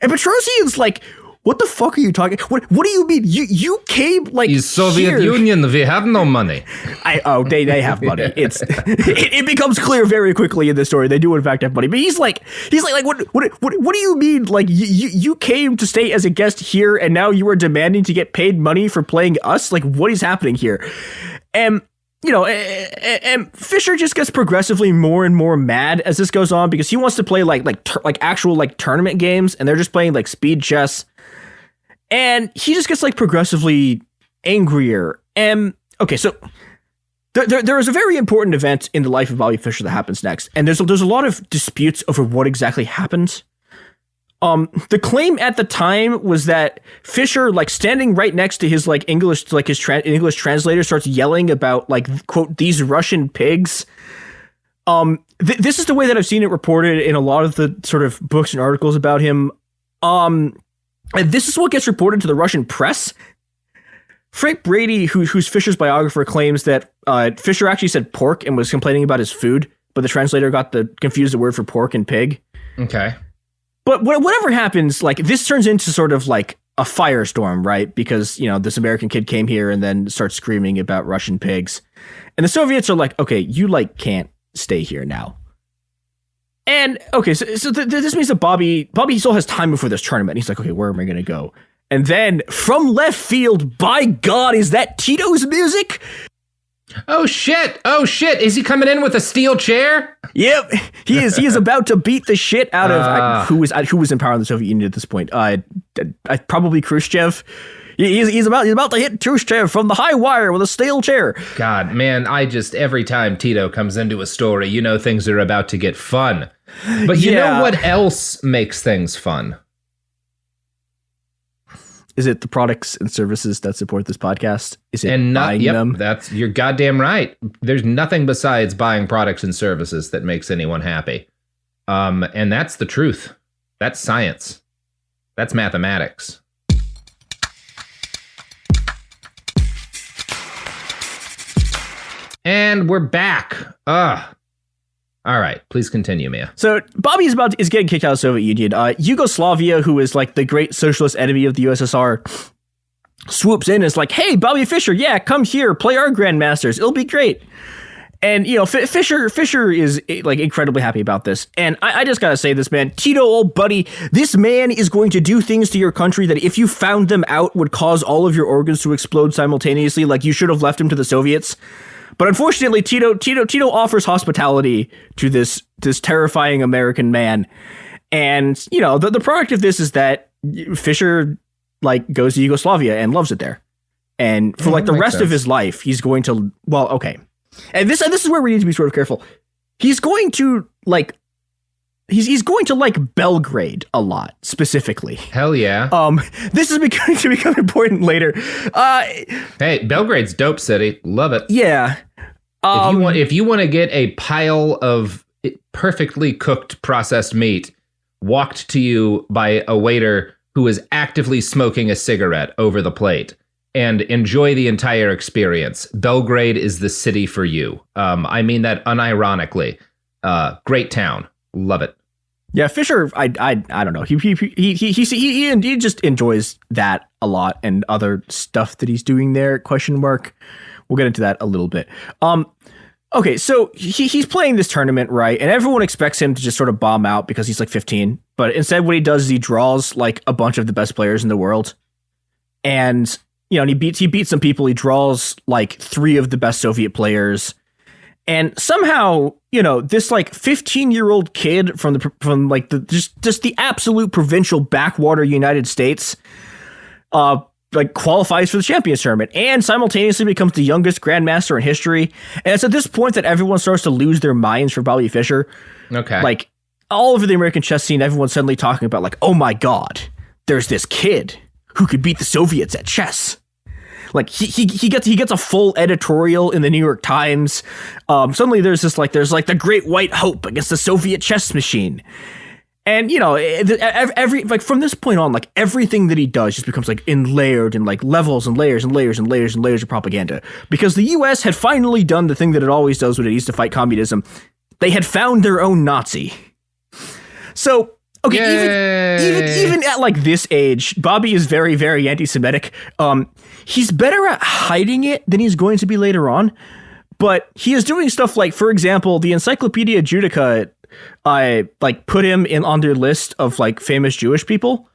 And Petrosian's like, what the fuck are you talking? What do you mean? You came like the Soviet Union, we have no money. They have money. It becomes clear very quickly in this story. They do in fact have money. But he's like what do you mean? Like you came to stay as a guest here, and now you are demanding to get paid money for playing us? Like, what is happening here? And and Fischer just gets progressively more and more mad as this goes on, because he wants to play like actual like tournament games, and they're just playing like speed chess. And he just gets like progressively angrier. And okay, so there is a very important event in the life of Bobby Fischer that happens next, and there's a lot of disputes over what exactly happened. The claim at the time was that Fischer, like standing right next to his like English, like his English translator, starts yelling about like, quote, these Russian pigs. This is the way that I've seen it reported in a lot of the sort of books and articles about him. And this is what gets reported to the Russian press. Frank Brady, who's Fischer's biographer, claims that Fischer actually said pork and was complaining about his food, but the translator confused the word for pork and pig. Okay. But whatever happens, like, this turns into sort of like a firestorm, right? Because, this American kid came here and then starts screaming about Russian pigs. And the Soviets are like, okay, you like can't stay here now. And okay, so this means that Bobby still has time before this tournament. He's like, okay, where am I going to go? And then from left field, by God, is that Tito's music? Oh shit! Is he coming in with a steel chair? Yep, he is. He is about to beat the shit out of who was in power in the Soviet Union at this point. Probably Khrushchev. He's about to hit Khrushchev from the high wire with a steel chair. God, man, every time Tito comes into a story, things are about to get fun. But you know what else makes things fun? Is it the products and services that support this podcast? Is it buying them? You're goddamn right. There's nothing besides buying products and services that makes anyone happy. And that's the truth. That's science. That's mathematics. And we're back. All right, please continue, Mia. So Bobby is getting kicked out of the Soviet Union. Yugoslavia, who is like the great socialist enemy of the USSR, swoops in and is like, hey, Bobby Fischer, yeah, come here, play our grandmasters. It'll be great. And, Fischer is like incredibly happy about this. And I just got to say this, man, Tito, old buddy, this man is going to do things to your country that if you found them out would cause all of your organs to explode simultaneously. Like, you should have left him to the Soviets. But unfortunately, Tito offers hospitality to this terrifying American man. And, the product of this is that Fischer like goes to Yugoslavia and loves it there. And for like the rest of his life, he's going to, well, okay. And this is where we need to be sort of careful. He's going to like he's going to like Belgrade a lot, specifically. Hell yeah. This is going to become important later. Hey, Belgrade's dope city. Love it. Yeah. If you want to get a pile of perfectly cooked processed meat walked to you by a waiter who is actively smoking a cigarette over the plate and enjoy the entire experience, Belgrade is the city for you. I mean that unironically. Great town. Love it. Yeah, Fischer, I don't know. He just enjoys that a lot, and other stuff that he's doing there, question mark. We'll get into that a little bit. Okay, so he's playing this tournament, right? And everyone expects him to just sort of bomb out because he's like 15. But instead what he does is he draws like a bunch of the best players in the world. And, and he beats some people. He draws like 3 of the best Soviet players. And somehow, this like 15-year-old kid from the absolute provincial backwater United States, like qualifies for the Champions Tournament and simultaneously becomes the youngest grandmaster in history. And it's at this point that everyone starts to lose their minds for Bobby Fischer. Okay. Like all over the American chess scene, everyone's suddenly talking about like, oh my God, there's this kid who could beat the Soviets at chess. Like he gets a full editorial in the New York Times. Suddenly there's the Great White Hope against the Soviet chess machine. And, you know, every like from this point on, like everything that he does just becomes like layered in like levels and layers and layers and layers and layers of propaganda, because the U.S. had finally done the thing that it always does when it needs to fight communism. They had found their own Nazi. So, okay, even at like this age, Bobby is very, very anti-Semitic. He's better at hiding it than he's going to be later on. But he is doing stuff like, for example, the Encyclopedia Judica like put him on their list of like famous Jewish people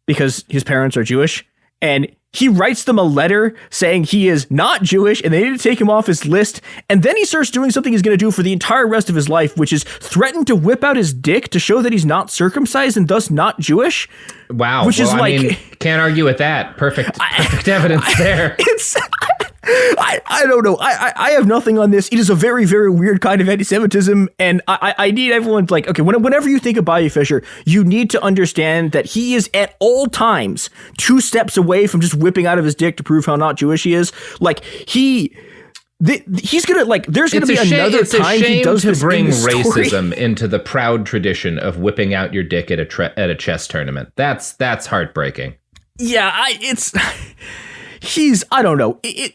because his parents are Jewish, and he writes them a letter saying he is not Jewish and they need to take him off his list. And then he starts doing something he's going to do for the entire rest of his life, which is threaten to whip out his dick to show that he's not circumcised and thus not Jewish. Wow. Which is like, I mean, can't argue with that. Perfect evidence there. I don't know. I have nothing on this. It is a very, very weird kind of anti-Semitism, and I need everyone to like, okay, whenever you think of Bobby Fischer, you need to understand that he is at all times 2 steps away from just whipping out of his dick to prove how not Jewish he is. Like he's gonna like. There's gonna be another time he does to bring racism into the proud tradition of whipping out your dick at a chess tournament. That's heartbreaking. Yeah, he's, I don't know. He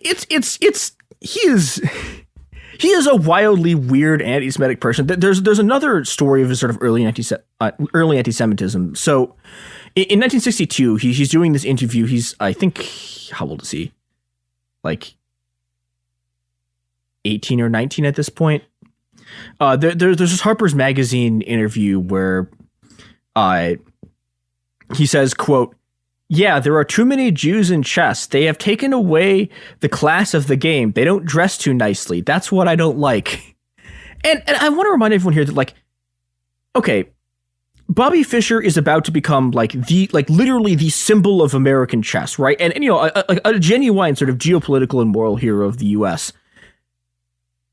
is a wildly weird anti-Semitic person. There's another story of his sort of early anti-Semitism. So in 1962, he's doing this interview. He's, I think, how old is he? Like 18 or 19 at this point. There's this Harper's Magazine interview where he says, quote, "Yeah, there are too many Jews in chess. They have taken away the class of the game. They don't dress too nicely. That's what I don't like." And I want to remind everyone here that, like, okay, Bobby Fischer is about to become literally the symbol of American chess, right? And you know, a genuine sort of geopolitical and moral hero of the U.S.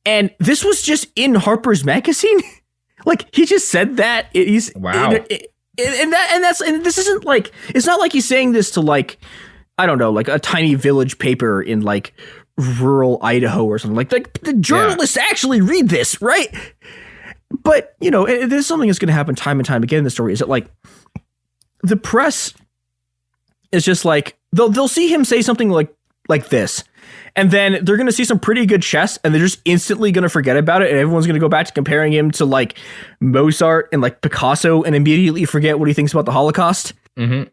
And this was just in Harper's Magazine. Like, he just said that. Wow. And this isn't like, it's not like he's saying this to, like, I don't know, like a tiny village paper in like rural Idaho or something. Like the journalists actually read this, right? But, you know, there's something that's going to happen time and time again in the story, is that like the press is just like, they'll see him say something like this, and then they're going to see some pretty good chess, and they're just instantly going to forget about it, and everyone's going to go back to comparing him to like Mozart and like Picasso, and immediately forget what he thinks about the Holocaust. Mm-hmm.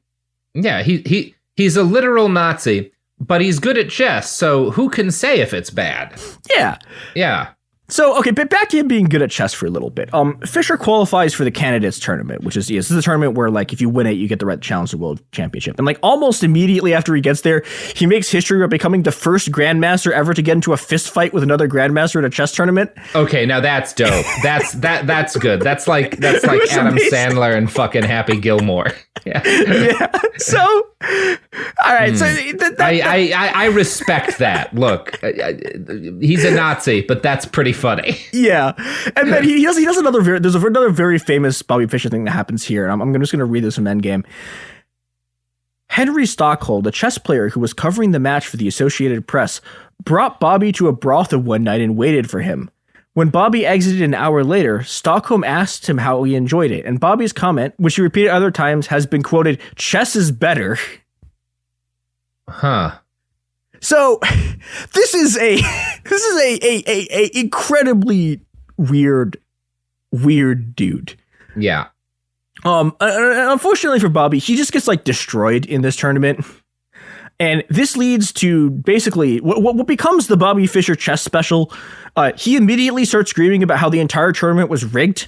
Yeah, he's a literal Nazi, but he's good at chess, so who can say if it's bad? Yeah. So, okay, but back to him being good at chess for a little bit. Fischer qualifies for the Candidates Tournament, which is this is a tournament where, like, if you win it, you get the right to challenge the World Championship. And, like, almost immediately after he gets there, he makes history by becoming the first Grandmaster ever to get into a fist fight with another Grandmaster at a chess tournament. Okay, now that's dope. That's good. That's like Adam Sandler and fucking Happy Gilmore. Yeah. So, all right. So I respect that. Look, he's a Nazi, but that's pretty funny. Yeah. And then he does there's another very famous Bobby Fischer thing that happens here. And I'm just going to read this from Endgame. Henry Stockhold, a chess player who was covering the match for the Associated Press, brought Bobby to a brothel one night and waited for him. When Bobby exited an hour later, Stockholm asked him how he enjoyed it, and Bobby's comment, which he repeated other times, has been quoted, "Chess is better." Huh. So this is a incredibly weird dude. Yeah. Unfortunately for Bobby, he just gets like destroyed in this tournament. And this leads to basically what becomes the Bobby Fischer chess special. He immediately starts screaming about how the entire tournament was rigged.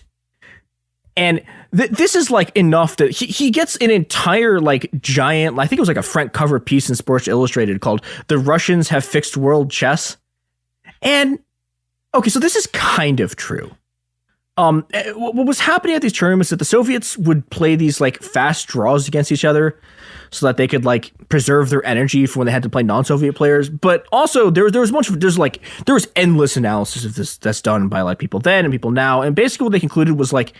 And this is like enough that he gets an entire like giant, I think it was like a front cover piece in Sports Illustrated called "The Russians Have Fixed World Chess." And okay, so this is kind of true. What was happening at these tournaments is that the Soviets would play these like fast draws against each other so that they could like preserve their energy for when they had to play non-Soviet players. But also there was endless analysis of this that's done by like people then and people now. And basically what they concluded was like,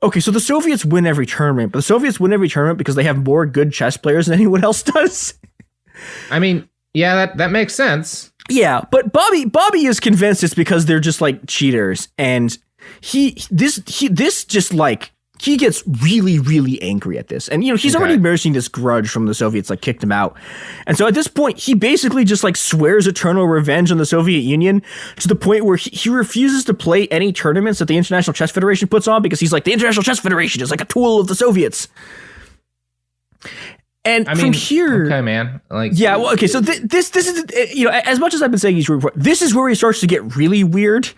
okay, so the Soviets win every tournament, but the Soviets win every tournament because they have more good chess players than anyone else does. I mean, Yeah, that makes sense. Yeah, but Bobby is convinced it's because they're just like cheaters, and he gets really, really angry at this. And, he's already nursing this grudge from the Soviets, like, kicked him out. And so at this point, he basically just, like, swears eternal revenge on the Soviet Union to the point where he refuses to play any tournaments that the International Chess Federation puts on because he's like, the International Chess Federation is like a tool of the Soviets. And from here... Okay, man. Like, yeah, well, okay, so this is, as much as I've been saying he's really... This is where he starts to get really weird.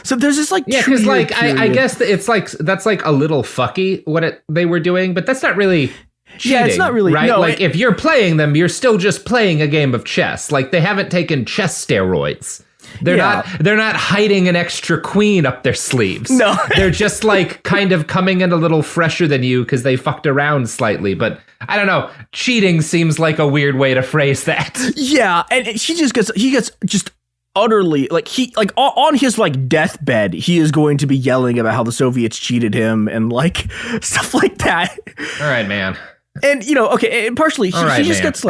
So there's this like because like I guess it's like that's like a little fucky what they were doing, but that's not really cheating, yeah, it's not really right. No, like if you're playing them, you're still just playing a game of chess. Like they haven't taken chess steroids. They're not hiding an extra queen up their sleeves. No, they're just like kind of coming in a little fresher than you because they fucked around slightly. But I don't know. Cheating seems like a weird way to phrase that. Yeah, and he gets just utterly on his like deathbed, he is going to be yelling about how the Soviets cheated him and like stuff like that. All right, man. And and partially he just gets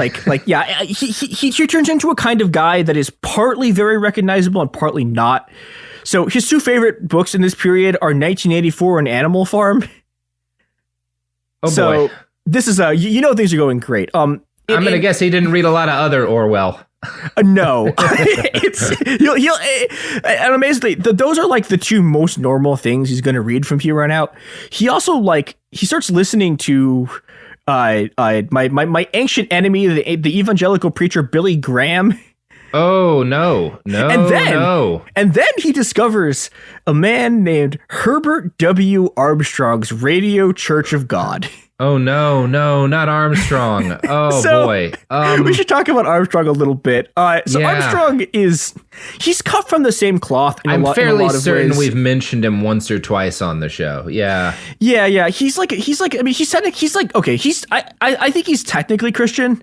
he turns into a kind of guy that is partly very recognizable and partly not. So his two favorite books in this period are 1984 and Animal Farm. Oh boy. This is things are going great. I'm gonna guess he didn't read a lot of other Orwell. No, and amazingly, those are like the two most normal things he's going to read from here on out. He also he starts listening to my ancient enemy, the evangelical preacher Billy Graham. Oh no! And then he discovers a man named Herbert W. Armstrong's Radio Church of God. Oh no, not Armstrong. Oh boy. We should talk about Armstrong a little bit. Armstrong he's cut from the same cloth in a lot of ways. I'm fairly certain we've mentioned him once or twice on the show. Yeah. Yeah. He's like I think he's technically Christian,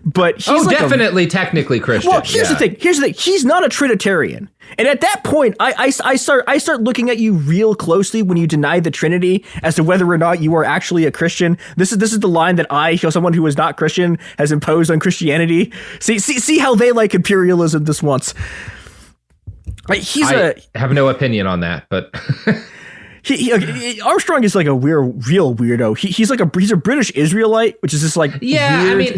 but he's definitely technically Christian. Well, here's the thing. He's not a Trinitarian. And at that point, I start looking at you real closely when you deny the Trinity as to whether or not you are actually a Christian. This is the line that someone who is not Christian, has imposed on Christianity. See how they like imperialism this once. I have no opinion on that, but Armstrong is like a real weirdo. He's a British Israelite, which is just like weird. I mean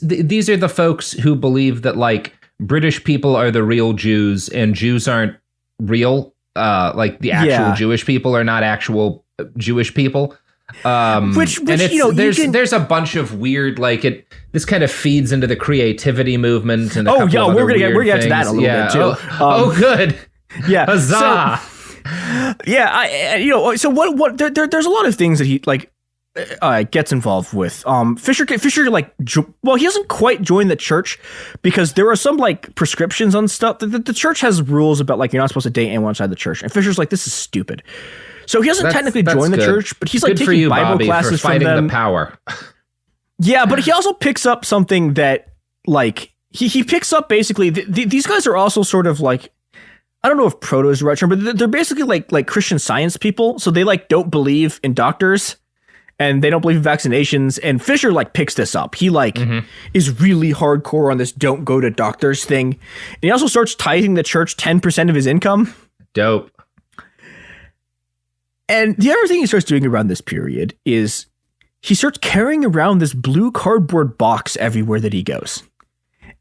these are the folks who believe that like British people are the real Jews and Jews aren't real. Like the actual Jewish people are not actual Jewish people. There's a bunch of weird this kind of feeds into the creativity movement and we're gonna get to that a little bit too. Good. Yeah. Huzzah. So what there's a lot of things that he gets involved with. Fischer he doesn't quite join the church because there are some prescriptions on stuff. The church has rules about you're not supposed to date anyone outside the church, and Fischer's like, this is stupid. So he doesn't technically join the church, but he's good taking Bible Bobby, classes for fighting from them. The power. Yeah, but he also picks up something that he picks up basically. These guys are also sort of I don't know if proto is the right term, but they're basically like Christian Science people. So they don't believe in doctors. And they don't believe in vaccinations. And Fischer picks this up. He is really hardcore on this don't go to doctors thing. And he also starts tithing the church 10% of his income. Dope. And the other thing he starts doing around this period is he starts carrying around this blue cardboard box everywhere that he goes.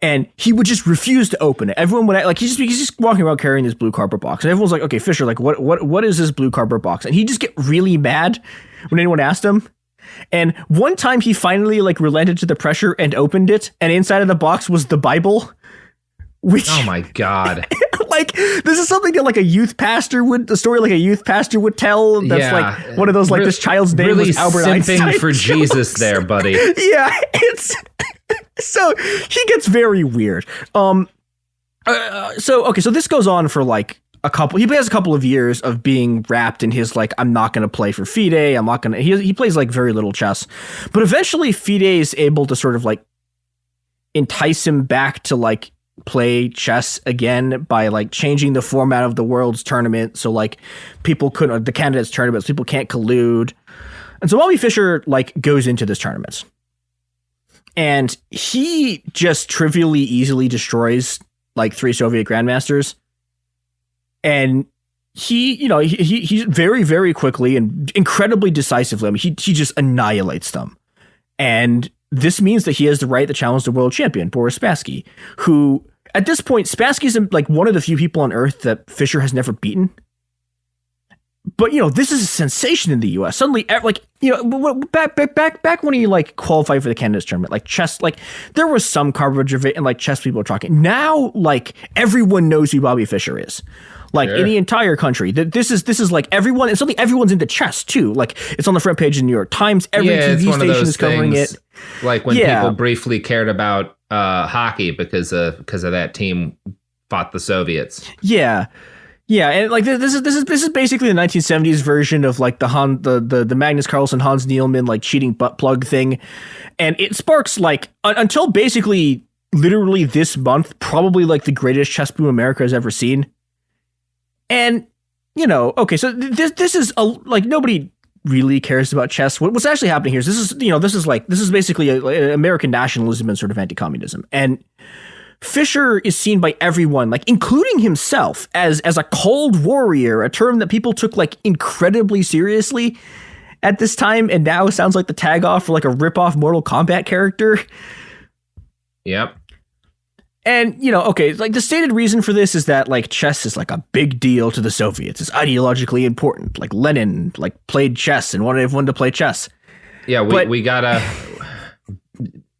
And he would just refuse to open it. Everyone would he's just walking around carrying this blue cardboard box. And everyone's like, okay, Fischer, what is this blue cardboard box? And he'd just get really mad when anyone asked him. And one time he finally relented to the pressure and opened it. And inside of the box was the Bible. Which, oh my God. This is something that a youth pastor would tell. That's one of those this child's name really was Albert Einstein. For jokes. Jesus there, buddy. Yeah, it's so he gets very weird. So this goes on for he has a couple of years of being wrapped in his I'm not going to play for FIDE. He plays very little chess, but eventually FIDE is able to sort of entice him back to play chess again by changing the format of the world's tournament. So people couldn't, the candidates tournaments, people can't collude. And so Bobby Fischer goes into this tournament. And he just trivially easily destroys like 3 Soviet grandmasters. And he very, very quickly and incredibly decisively, I mean, he just annihilates them. And this means that he has the right to challenge the world champion, Boris Spassky, who at this point, Spassky's like one of the few people on Earth that Fischer has never beaten. But, this is a sensation in the U.S. Suddenly, like, back when he, like, qualified for the candidates tournament, like, chess, like, there was some coverage of it, and, like, chess people were talking. Now, like, everyone knows who Bobby Fischer is. Like, in the entire country. This is, like, everyone, and suddenly everyone's into chess, too. Like, it's on the front page of the New York Times. Every TV station is covering it. Like, when people briefly cared about hockey because of that team fought the Soviets. Yeah. Yeah, and like this is basically the 1970s version of like the Magnus Carlsen, Hans Niemann like cheating butt plug thing, and it sparks like until basically literally this month probably like the greatest chess boom America has ever seen. And okay, so this is like nobody really cares about chess. What's actually happening here is this is basically an American nationalism and sort of anti-communism. And Fischer is seen by everyone, like including himself, as a cold warrior, a term that people took like incredibly seriously at this time, and now sounds like the tag off for like a rip-off Mortal Kombat character. Yep. And, okay, like the stated reason for this is that like chess is like a big deal to the Soviets. It's ideologically important. Like Lenin like played chess and wanted everyone to play chess. Yeah, we gotta.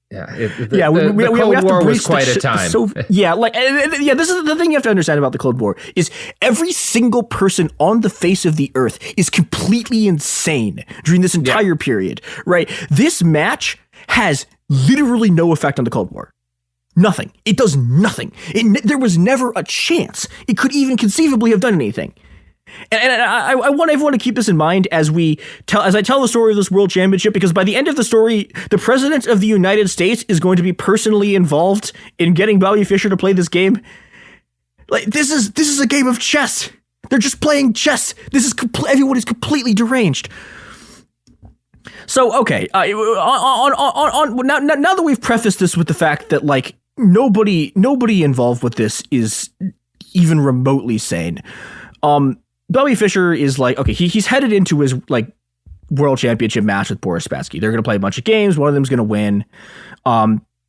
Yeah, the Cold War was quite a time. This is the thing you have to understand about the Cold War is every single person on the face of the earth is completely insane during this entire period, right? This match has literally no effect on the Cold War. Nothing. It does nothing. There was never a chance it could even conceivably have done anything. And I want everyone to keep this in mind as I tell the story of this world championship, because by the end of the story, the president of the United States is going to be personally involved in getting Bobby Fischer to play this game. Like this is a game of chess. They're just playing chess. Everyone is completely deranged. So okay, now that we've prefaced this with the fact that like nobody involved with this is even remotely sane. Bobby Fischer is like, okay, he's headed into his like world championship match with Boris Spassky. They're going to play a bunch of games. One of them's going to win.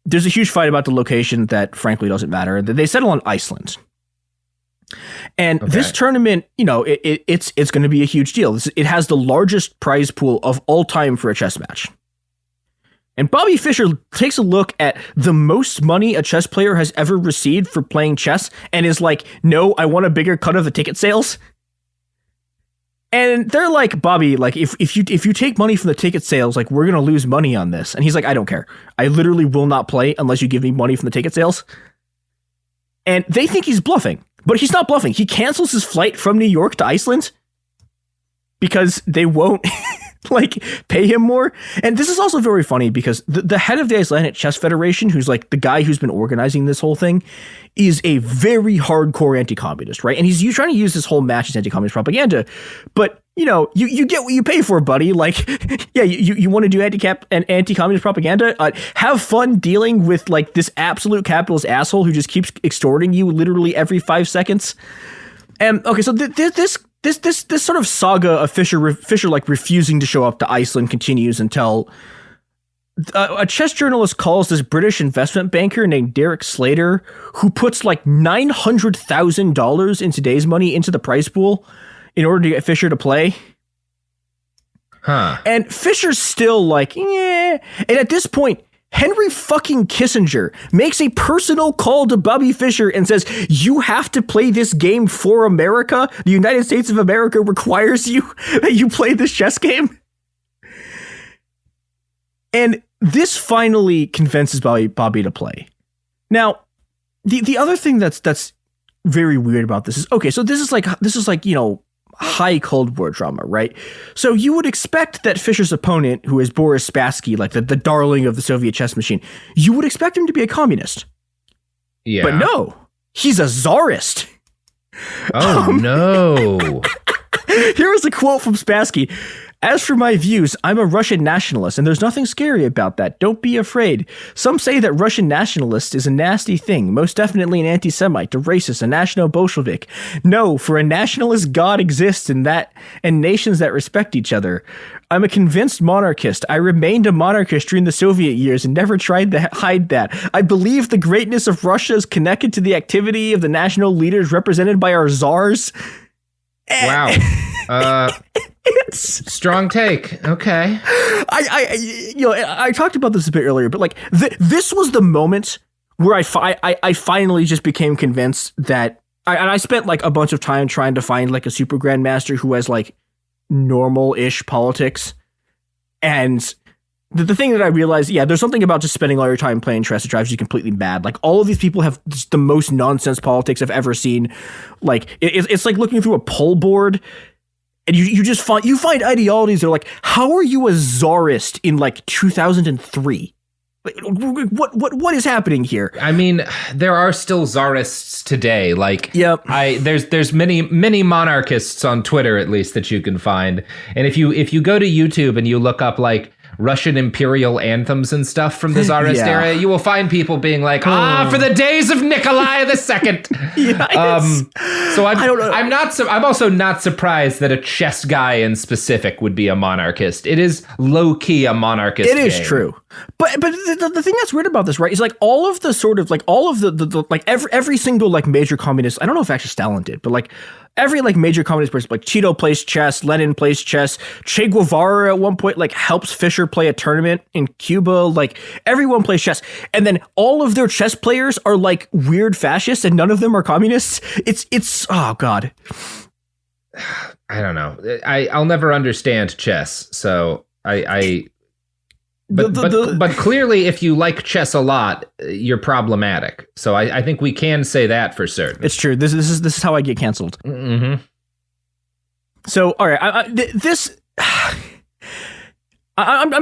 There's a huge fight about the location that frankly doesn't matter. They settle on Iceland. And this tournament, it's going to be a huge deal. It has the largest prize pool of all time for a chess match. And Bobby Fischer takes a look at the most money a chess player has ever received for playing chess and is like, no, I want a bigger cut of the ticket sales. And they're like, Bobby, like if you take money from the ticket sales, like we're going to lose money on this. And he's like, I don't care. I literally will not play unless you give me money from the ticket sales. And they think he's bluffing, but he's not bluffing. He cancels his flight from New York to Iceland because they won't like pay him more. And this is also very funny because the head of the Icelandic Chess Federation, who's like the guy who's been organizing this whole thing, is a very hardcore anti-communist, right? And he's trying to use this whole match as anti-communist propaganda. But you get what you pay for, buddy. Like, yeah, you want to do anti-communist propaganda? Have fun dealing with like this absolute capitalist asshole who just keeps extorting you literally every 5 seconds. And okay, so this sort of saga of Fischer like refusing to show up to Iceland continues until a chess journalist calls this British investment banker named Derek Slater, who puts like $900,000 in today's money into the prize pool in order to get Fischer to play. Huh. And Fischer's still like, yeah. And at this point, Henry fucking Kissinger makes a personal call to Bobby Fischer and says, you have to play this game for America. The United States of America requires you that you play this chess game. And this finally convinces Bobby to play. Now, the other thing that's very weird about this is, okay, so this is like, high Cold War drama, right? So you would expect that Fischer's opponent, who is Boris Spassky, like the darling of the Soviet chess machine, you would expect him to be a communist. Yeah. But no, he's a czarist. Oh, no. Here is a quote from Spassky. As for my views, I'm a Russian nationalist, and there's nothing scary about that. Don't be afraid. Some say that Russian nationalist is a nasty thing, most definitely an anti-Semite, a racist, a national-Bolshevik. No, for a nationalist, God exists and nations that respect each other. I'm a convinced monarchist. I remained a monarchist during the Soviet years and never tried to hide that. I believe the greatness of Russia is connected to the activity of the national leaders represented by our czars. Wow. Strong take. Okay. I talked about this a bit earlier, but like this was the moment where I finally just became convinced that I spent like a bunch of time trying to find like a super grandmaster who has like normal-ish politics. And the thing that I realized, there's something about just spending all your time playing chess that drives you completely mad. Like, all of these people have just the most nonsense politics I've ever seen. Like, it's like looking through a poll board, and you just find ideologies that are like, how are you a czarist in like 2003? What is happening here? I mean, there are still czarists today. Like, yep. There's many monarchists on Twitter, at least, that you can find. And if you go to YouTube and you look up like Russian imperial anthems and stuff from the Tsarist era, you will find people being like, for the days of Nikolai II. So I'm also not surprised that a chess guy in specific would be a monarchist. It is low key a monarchist. It is true. But the thing that's weird about this, right, is like all of the sort of like all of the like every single like major communist, I don't know if actually Stalin did, but like every like major communist person, like Tito plays chess, Lenin plays chess, Che Guevara at one point like helps Fischer play a tournament in Cuba, like everyone plays chess, and then all of their chess players are like weird fascists, and none of them are communists. It's oh god, I don't know. I'll never understand chess, so But clearly, if you like chess a lot, you're problematic. So I think we can say that for certain. It's true. This is how I get canceled. Mm-hmm. So all right, I'm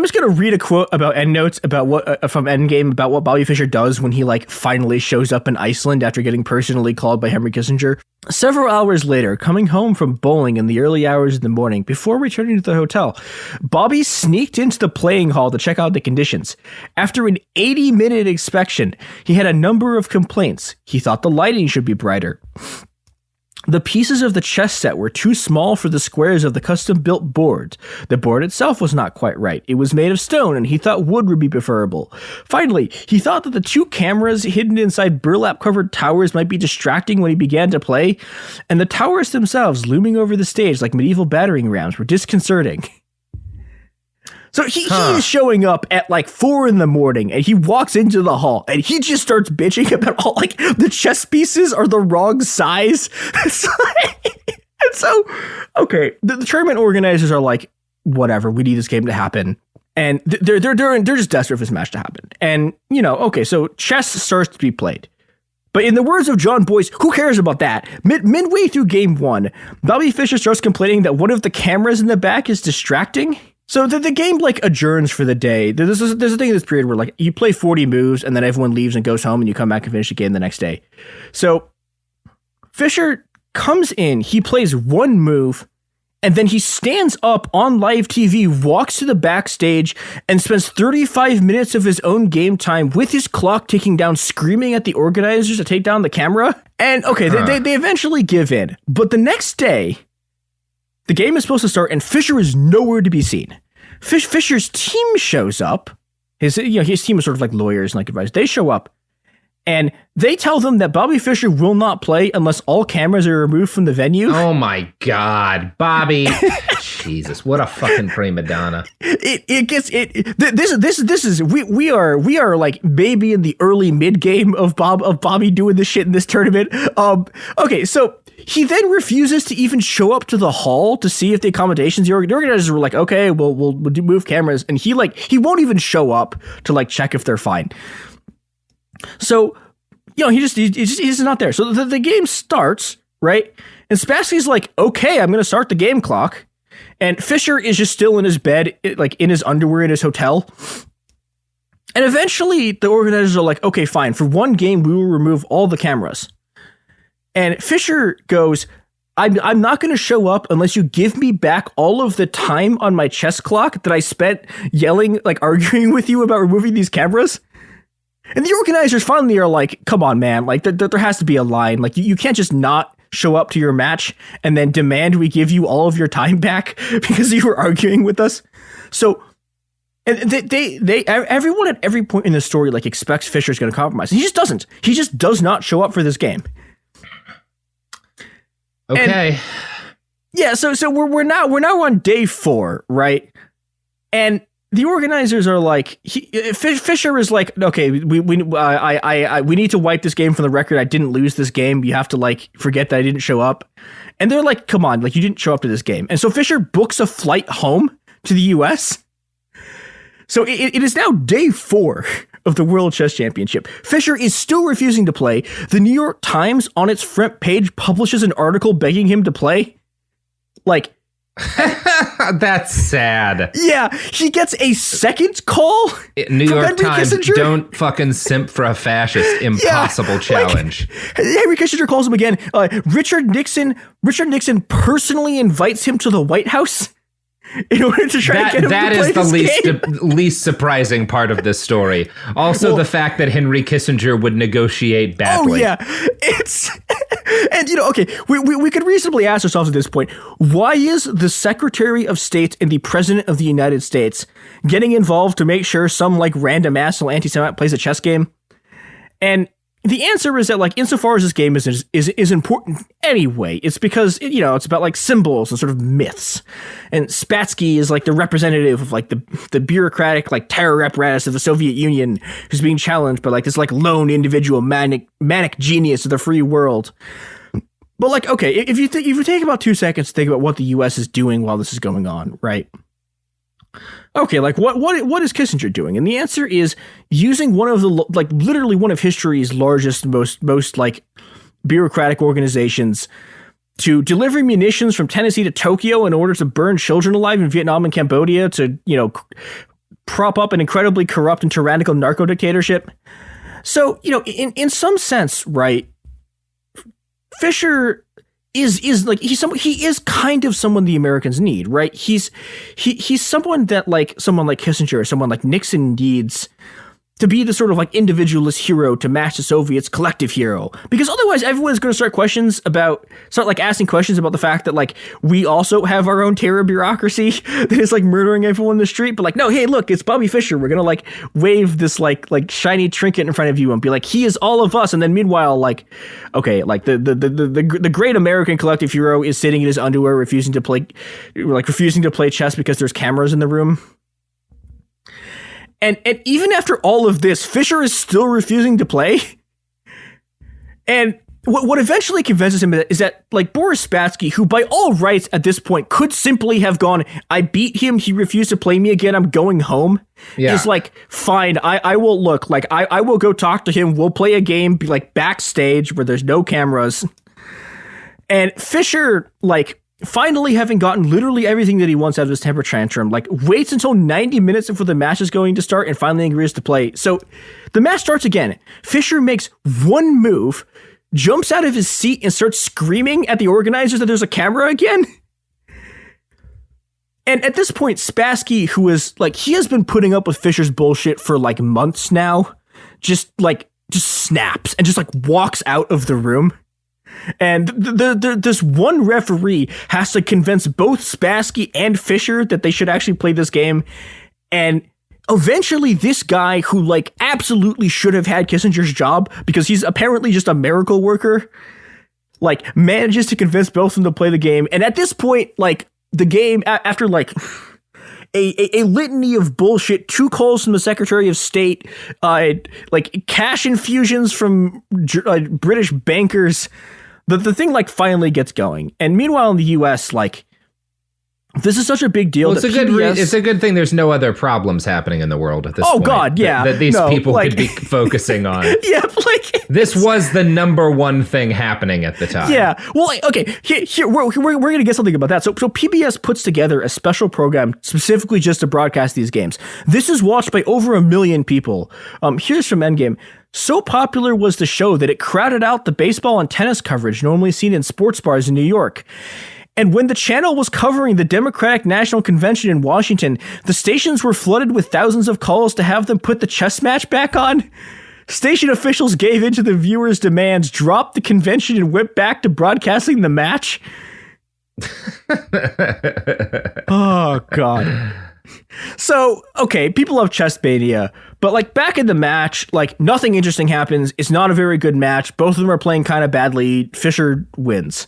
just gonna read a quote about EndNotes about what from Endgame about what Bobby Fischer does when he like finally shows up in Iceland after getting personally called by Henry Kissinger. Several hours later, coming home from bowling in the early hours of the morning before returning to the hotel, Bobby sneaked into the playing hall to check out the conditions. After an 80-minute inspection, he had a number of complaints. He thought the lighting should be brighter. The pieces of the chess set were too small for the squares of the custom-built board. The board itself was not quite right. It was made of stone, and he thought wood would be preferable. Finally, he thought that the two cameras hidden inside burlap-covered towers might be distracting when he began to play, and the towers themselves, looming over the stage like medieval battering rams, were disconcerting. So he is showing up at like 4 a.m. and he walks into the hall and he just starts bitching about all like the chess pieces are the wrong size. Okay, the tournament organizers are like, whatever, we need this game to happen. And they're just desperate for this match to happen. And, okay, so chess starts to be played. But in the words of John Boyce, who cares about that? Midway through game 1, Bobby Fischer starts complaining that one of the cameras in the back is distracting. So the game like adjourns for the day. There's a thing in this period where like you play 40 moves and then everyone leaves and goes home and you come back and finish the game the next day. So Fischer comes in, he plays one move, and then he stands up on live TV, walks to the backstage, and spends 35 minutes of his own game time with his clock ticking down, screaming at the organizers to take down the camera. And okay, they eventually give in. But the next day, the game is supposed to start, and Fischer is nowhere to be seen. Fischer's team shows up. His team is sort of like lawyers and like advisors. They show up, and they tell them that Bobby Fischer will not play unless all cameras are removed from the venue. Oh my God, Bobby! Jesus, what a fucking prima donna! We are like maybe in the early mid game of Bobby doing this shit in this tournament. Okay, so. He then refuses to even show up to the hall to see if the accommodations, the organizers were like, okay, we'll move cameras. And he won't even show up to like check if they're fine. So, he's just not there. So the game starts, right? And Spassky's like, okay, I'm going to start the game clock. And Fischer is just still in his bed, like in his underwear in his hotel. And eventually the organizers are like, okay, fine. For one game, we will remove all the cameras. And Fischer goes, I'm not going to show up unless you give me back all of the time on my chess clock that I spent yelling, like arguing with you about removing these cameras. And the organizers finally are like, come on, man. Like there has to be a line. Like you can't just not show up to your match and then demand we give you all of your time back because you were arguing with us. So, and everyone at every point in the story like expects Fischer's going to compromise. He just doesn't. He just does not show up for this game. Okay. And, yeah, so we're now on day 4, right? And the organizers are like, Fischer is like, okay, we need to wipe this game from the record. I didn't lose this game. You have to like forget that I didn't show up. And they're like, come on, like you didn't show up to this game. And so Fischer books a flight home to the US. So it is now day 4 of the World Chess Championship. Fischer is still refusing to play. The New York Times on its front page publishes an article begging him to play. Like, that's sad. Yeah, he gets a second call. New York Henry Times, Kissinger. Don't fucking simp for a fascist. Impossible challenge. Like, Henry Kissinger calls him again. Richard Nixon personally invites him to the White House in order to try to get him that to play is the this least surprising part of this story. Also, the fact that Henry Kissinger would negotiate badly. Oh yeah, it's and okay, we could reasonably ask ourselves at this point, why is the Secretary of State and the President of the United States getting involved to make sure some like random asshole anti-Semite plays a chess game? And the answer is that, like, insofar as this game is important anyway, it's because it's about like symbols and sort of myths. And Spassky is like the representative of like the bureaucratic like terror apparatus of the Soviet Union, who's being challenged by like this like lone individual manic genius of the free world. But like, okay, if you take about 2 seconds to think about what the U.S. is doing while this is going on, right? Okay, like what is Kissinger doing? And the answer is using one of the like literally one of history's largest, most like bureaucratic organizations to deliver munitions from Tennessee to Tokyo in order to burn children alive in Vietnam and Cambodia to prop up an incredibly corrupt and tyrannical narco dictatorship. So in some sense, right? Fischer is like he is kind of someone the Americans need, right? He's someone that like someone like Kissinger or someone like Nixon needs to be the sort of like individualist hero to match the Soviets' collective hero, because otherwise everyone's going to start asking questions about the fact that like we also have our own terror bureaucracy that is like murdering everyone in the street. But like, no, hey, look, it's Bobby Fischer. We're gonna like wave this like shiny trinket in front of you and be like, he is all of us. And then meanwhile, like, okay, like the great American collective hero is sitting in his underwear, refusing to play chess because there's cameras in the room. And even after all of this, Fischer is still refusing to play. And what eventually convinces him is that, like, Boris Spassky, who by all rights at this point could simply have gone, I beat him, he refused to play me again, I'm going home, is like, fine, I will look, like, I will go talk to him, we'll play a game, be like backstage where there's no cameras. And Fischer, like, finally having gotten literally everything that he wants out of his temper tantrum, like waits until 90 minutes before the match is going to start and finally agrees to play. So the match starts again. Fischer makes one move, jumps out of his seat and starts screaming at the organizers that there's a camera again. And at this point, Spassky, who is like, he has been putting up with Fischer's bullshit for like months now, just snaps and just like walks out of the room. And this one referee has to convince both Spassky and Fischer that they should actually play this game. And eventually this guy who like absolutely should have had Kissinger's job because he's apparently just a miracle worker, like manages to convince both of them to play the game. And at this point, like the game, after like a litany of bullshit, 2 calls from the Secretary of State, like cash infusions from British bankers, the thing like finally gets going. And meanwhile in the US, like This is such a big deal. Well, it's a good thing there's no other problems happening in the world at this point. Oh, God, yeah. That these people could be focusing on. Yeah, this was the number one thing happening at the time. Yeah. Well, okay, here we're going to get something about that. So PBS puts together a special program specifically just to broadcast these games. This is watched by over 1 million people. Here's from Endgame. So popular was the show that it crowded out the baseball and tennis coverage normally seen in sports bars in New York. And when the channel was covering the Democratic National Convention in Washington, the stations were flooded with thousands of calls to have them put the chess match back on. Station officials gave in to the viewers' demands, dropped the convention, and went back to broadcasting the match. Oh, God. So, okay, people love Chess Mania, but back in the match, nothing interesting happens. It's not a very good match. Both of them are playing kind of badly. Fischer wins.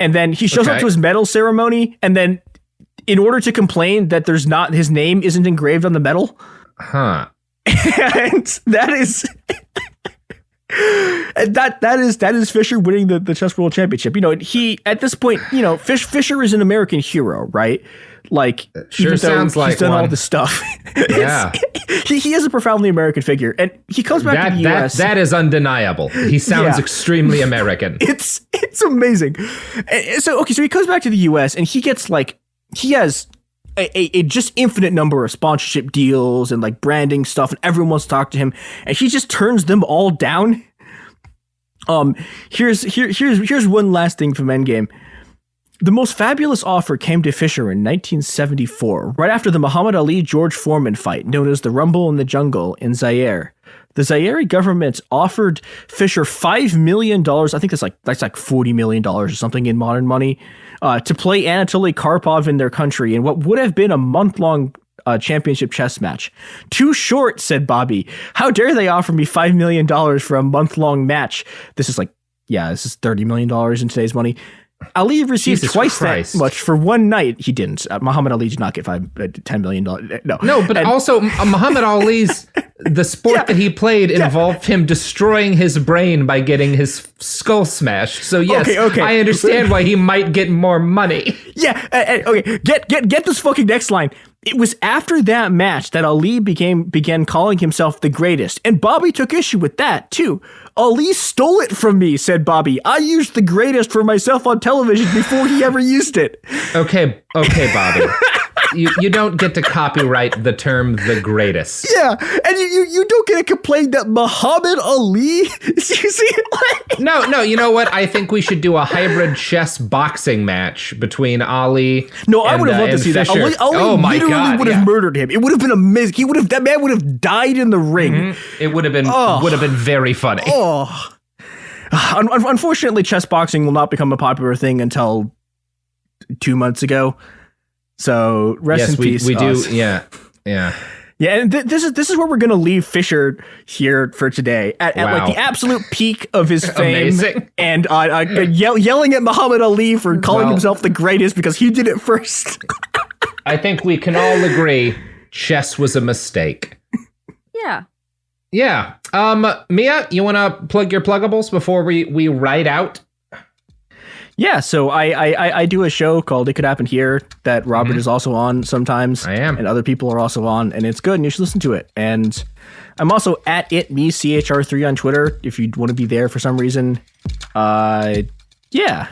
And then he shows up to his medal ceremony, and then in order to complain that his name isn't engraved on the medal. Huh. And that is Fischer winning the Chess World Championship. He at this point, Fischer is an American hero, right? Sure sounds like he's done one. all this stuff. Yeah. He is a profoundly American figure, and he comes back to the U.S. That is undeniable. He sounds extremely American. It's amazing. So he comes back to the U.S. and he gets he has a just infinite number of sponsorship deals and branding stuff, and everyone wants to talk to him, and he just turns them all down. Here's one last thing from Endgame. The most fabulous offer came to Fischer in 1974, right after the Muhammad Ali-George Foreman fight, known as the Rumble in the Jungle in Zaire. The Zaire government offered Fischer $5 million, I think that's $40 million or something in modern money, to play Anatoly Karpov in their country in what would have been a month-long championship chess match. Too short, said Bobby. How dare they offer me $5 million for a month-long match? This is $30 million in today's money. Ali received twice that much for one night. He didn't. Muhammad Ali did not get $10 million. No, but also Muhammad Ali's the sport that he played involved him destroying his brain by getting his skull smashed. So yes, okay. I understand why he might get more money. Yeah. Okay. Get this fucking next line. It was after that match that Ali began calling himself the greatest, and Bobby took issue with that too. Ali stole it from me, said Bobby. I used the greatest for myself on television before he ever used it. Okay, Bobby. You don't get to copyright the term the greatest. Yeah, and you don't get to complain that Muhammad Ali, you see? No, you know what? I think we should do a hybrid chess boxing match between Ali I would have loved to see Fischer. That. Ali literally would have murdered him. It would have been amazing. That man would have died in the ring. Mm-hmm. It would have been very funny. Oh. Unfortunately, chess boxing will not become a popular thing until 2 months ago. So rest in peace. We do. Yeah. Yeah, and this is where we're gonna leave Fischer here for today at the absolute peak of his fame. Amazing. And yelling at Muhammad Ali for calling himself the greatest because he did it first. I think we can all agree chess was a mistake. Yeah. Yeah. Mia, you want to plug your pluggables before we write out? Yeah, so I do a show called It Could Happen Here that Robert is also on sometimes. I am. And other people are also on, and it's good, and you should listen to it. And I'm also at CHR3 on Twitter if you want to be there for some reason. Yeah.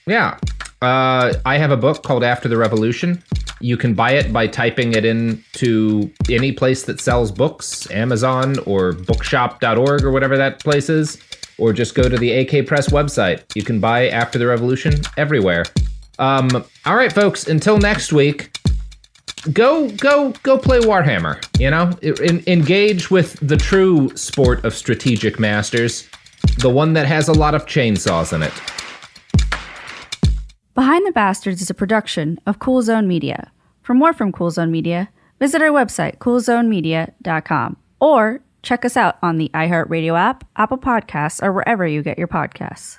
Yeah. I have a book called After the Revolution. You can buy it by typing it into any place that sells books, Amazon or bookshop.org or whatever that place is. Or just go to the AK Press website. You can buy After the Revolution everywhere. All right, folks. Until next week, go play Warhammer. Engage with the true sport of strategic masters, the one that has a lot of chainsaws in it. Behind the Bastards is a production of Cool Zone Media. For more from Cool Zone Media, visit our website coolzonemedia.com or check us out on the iHeartRadio app, Apple Podcasts, or wherever you get your podcasts.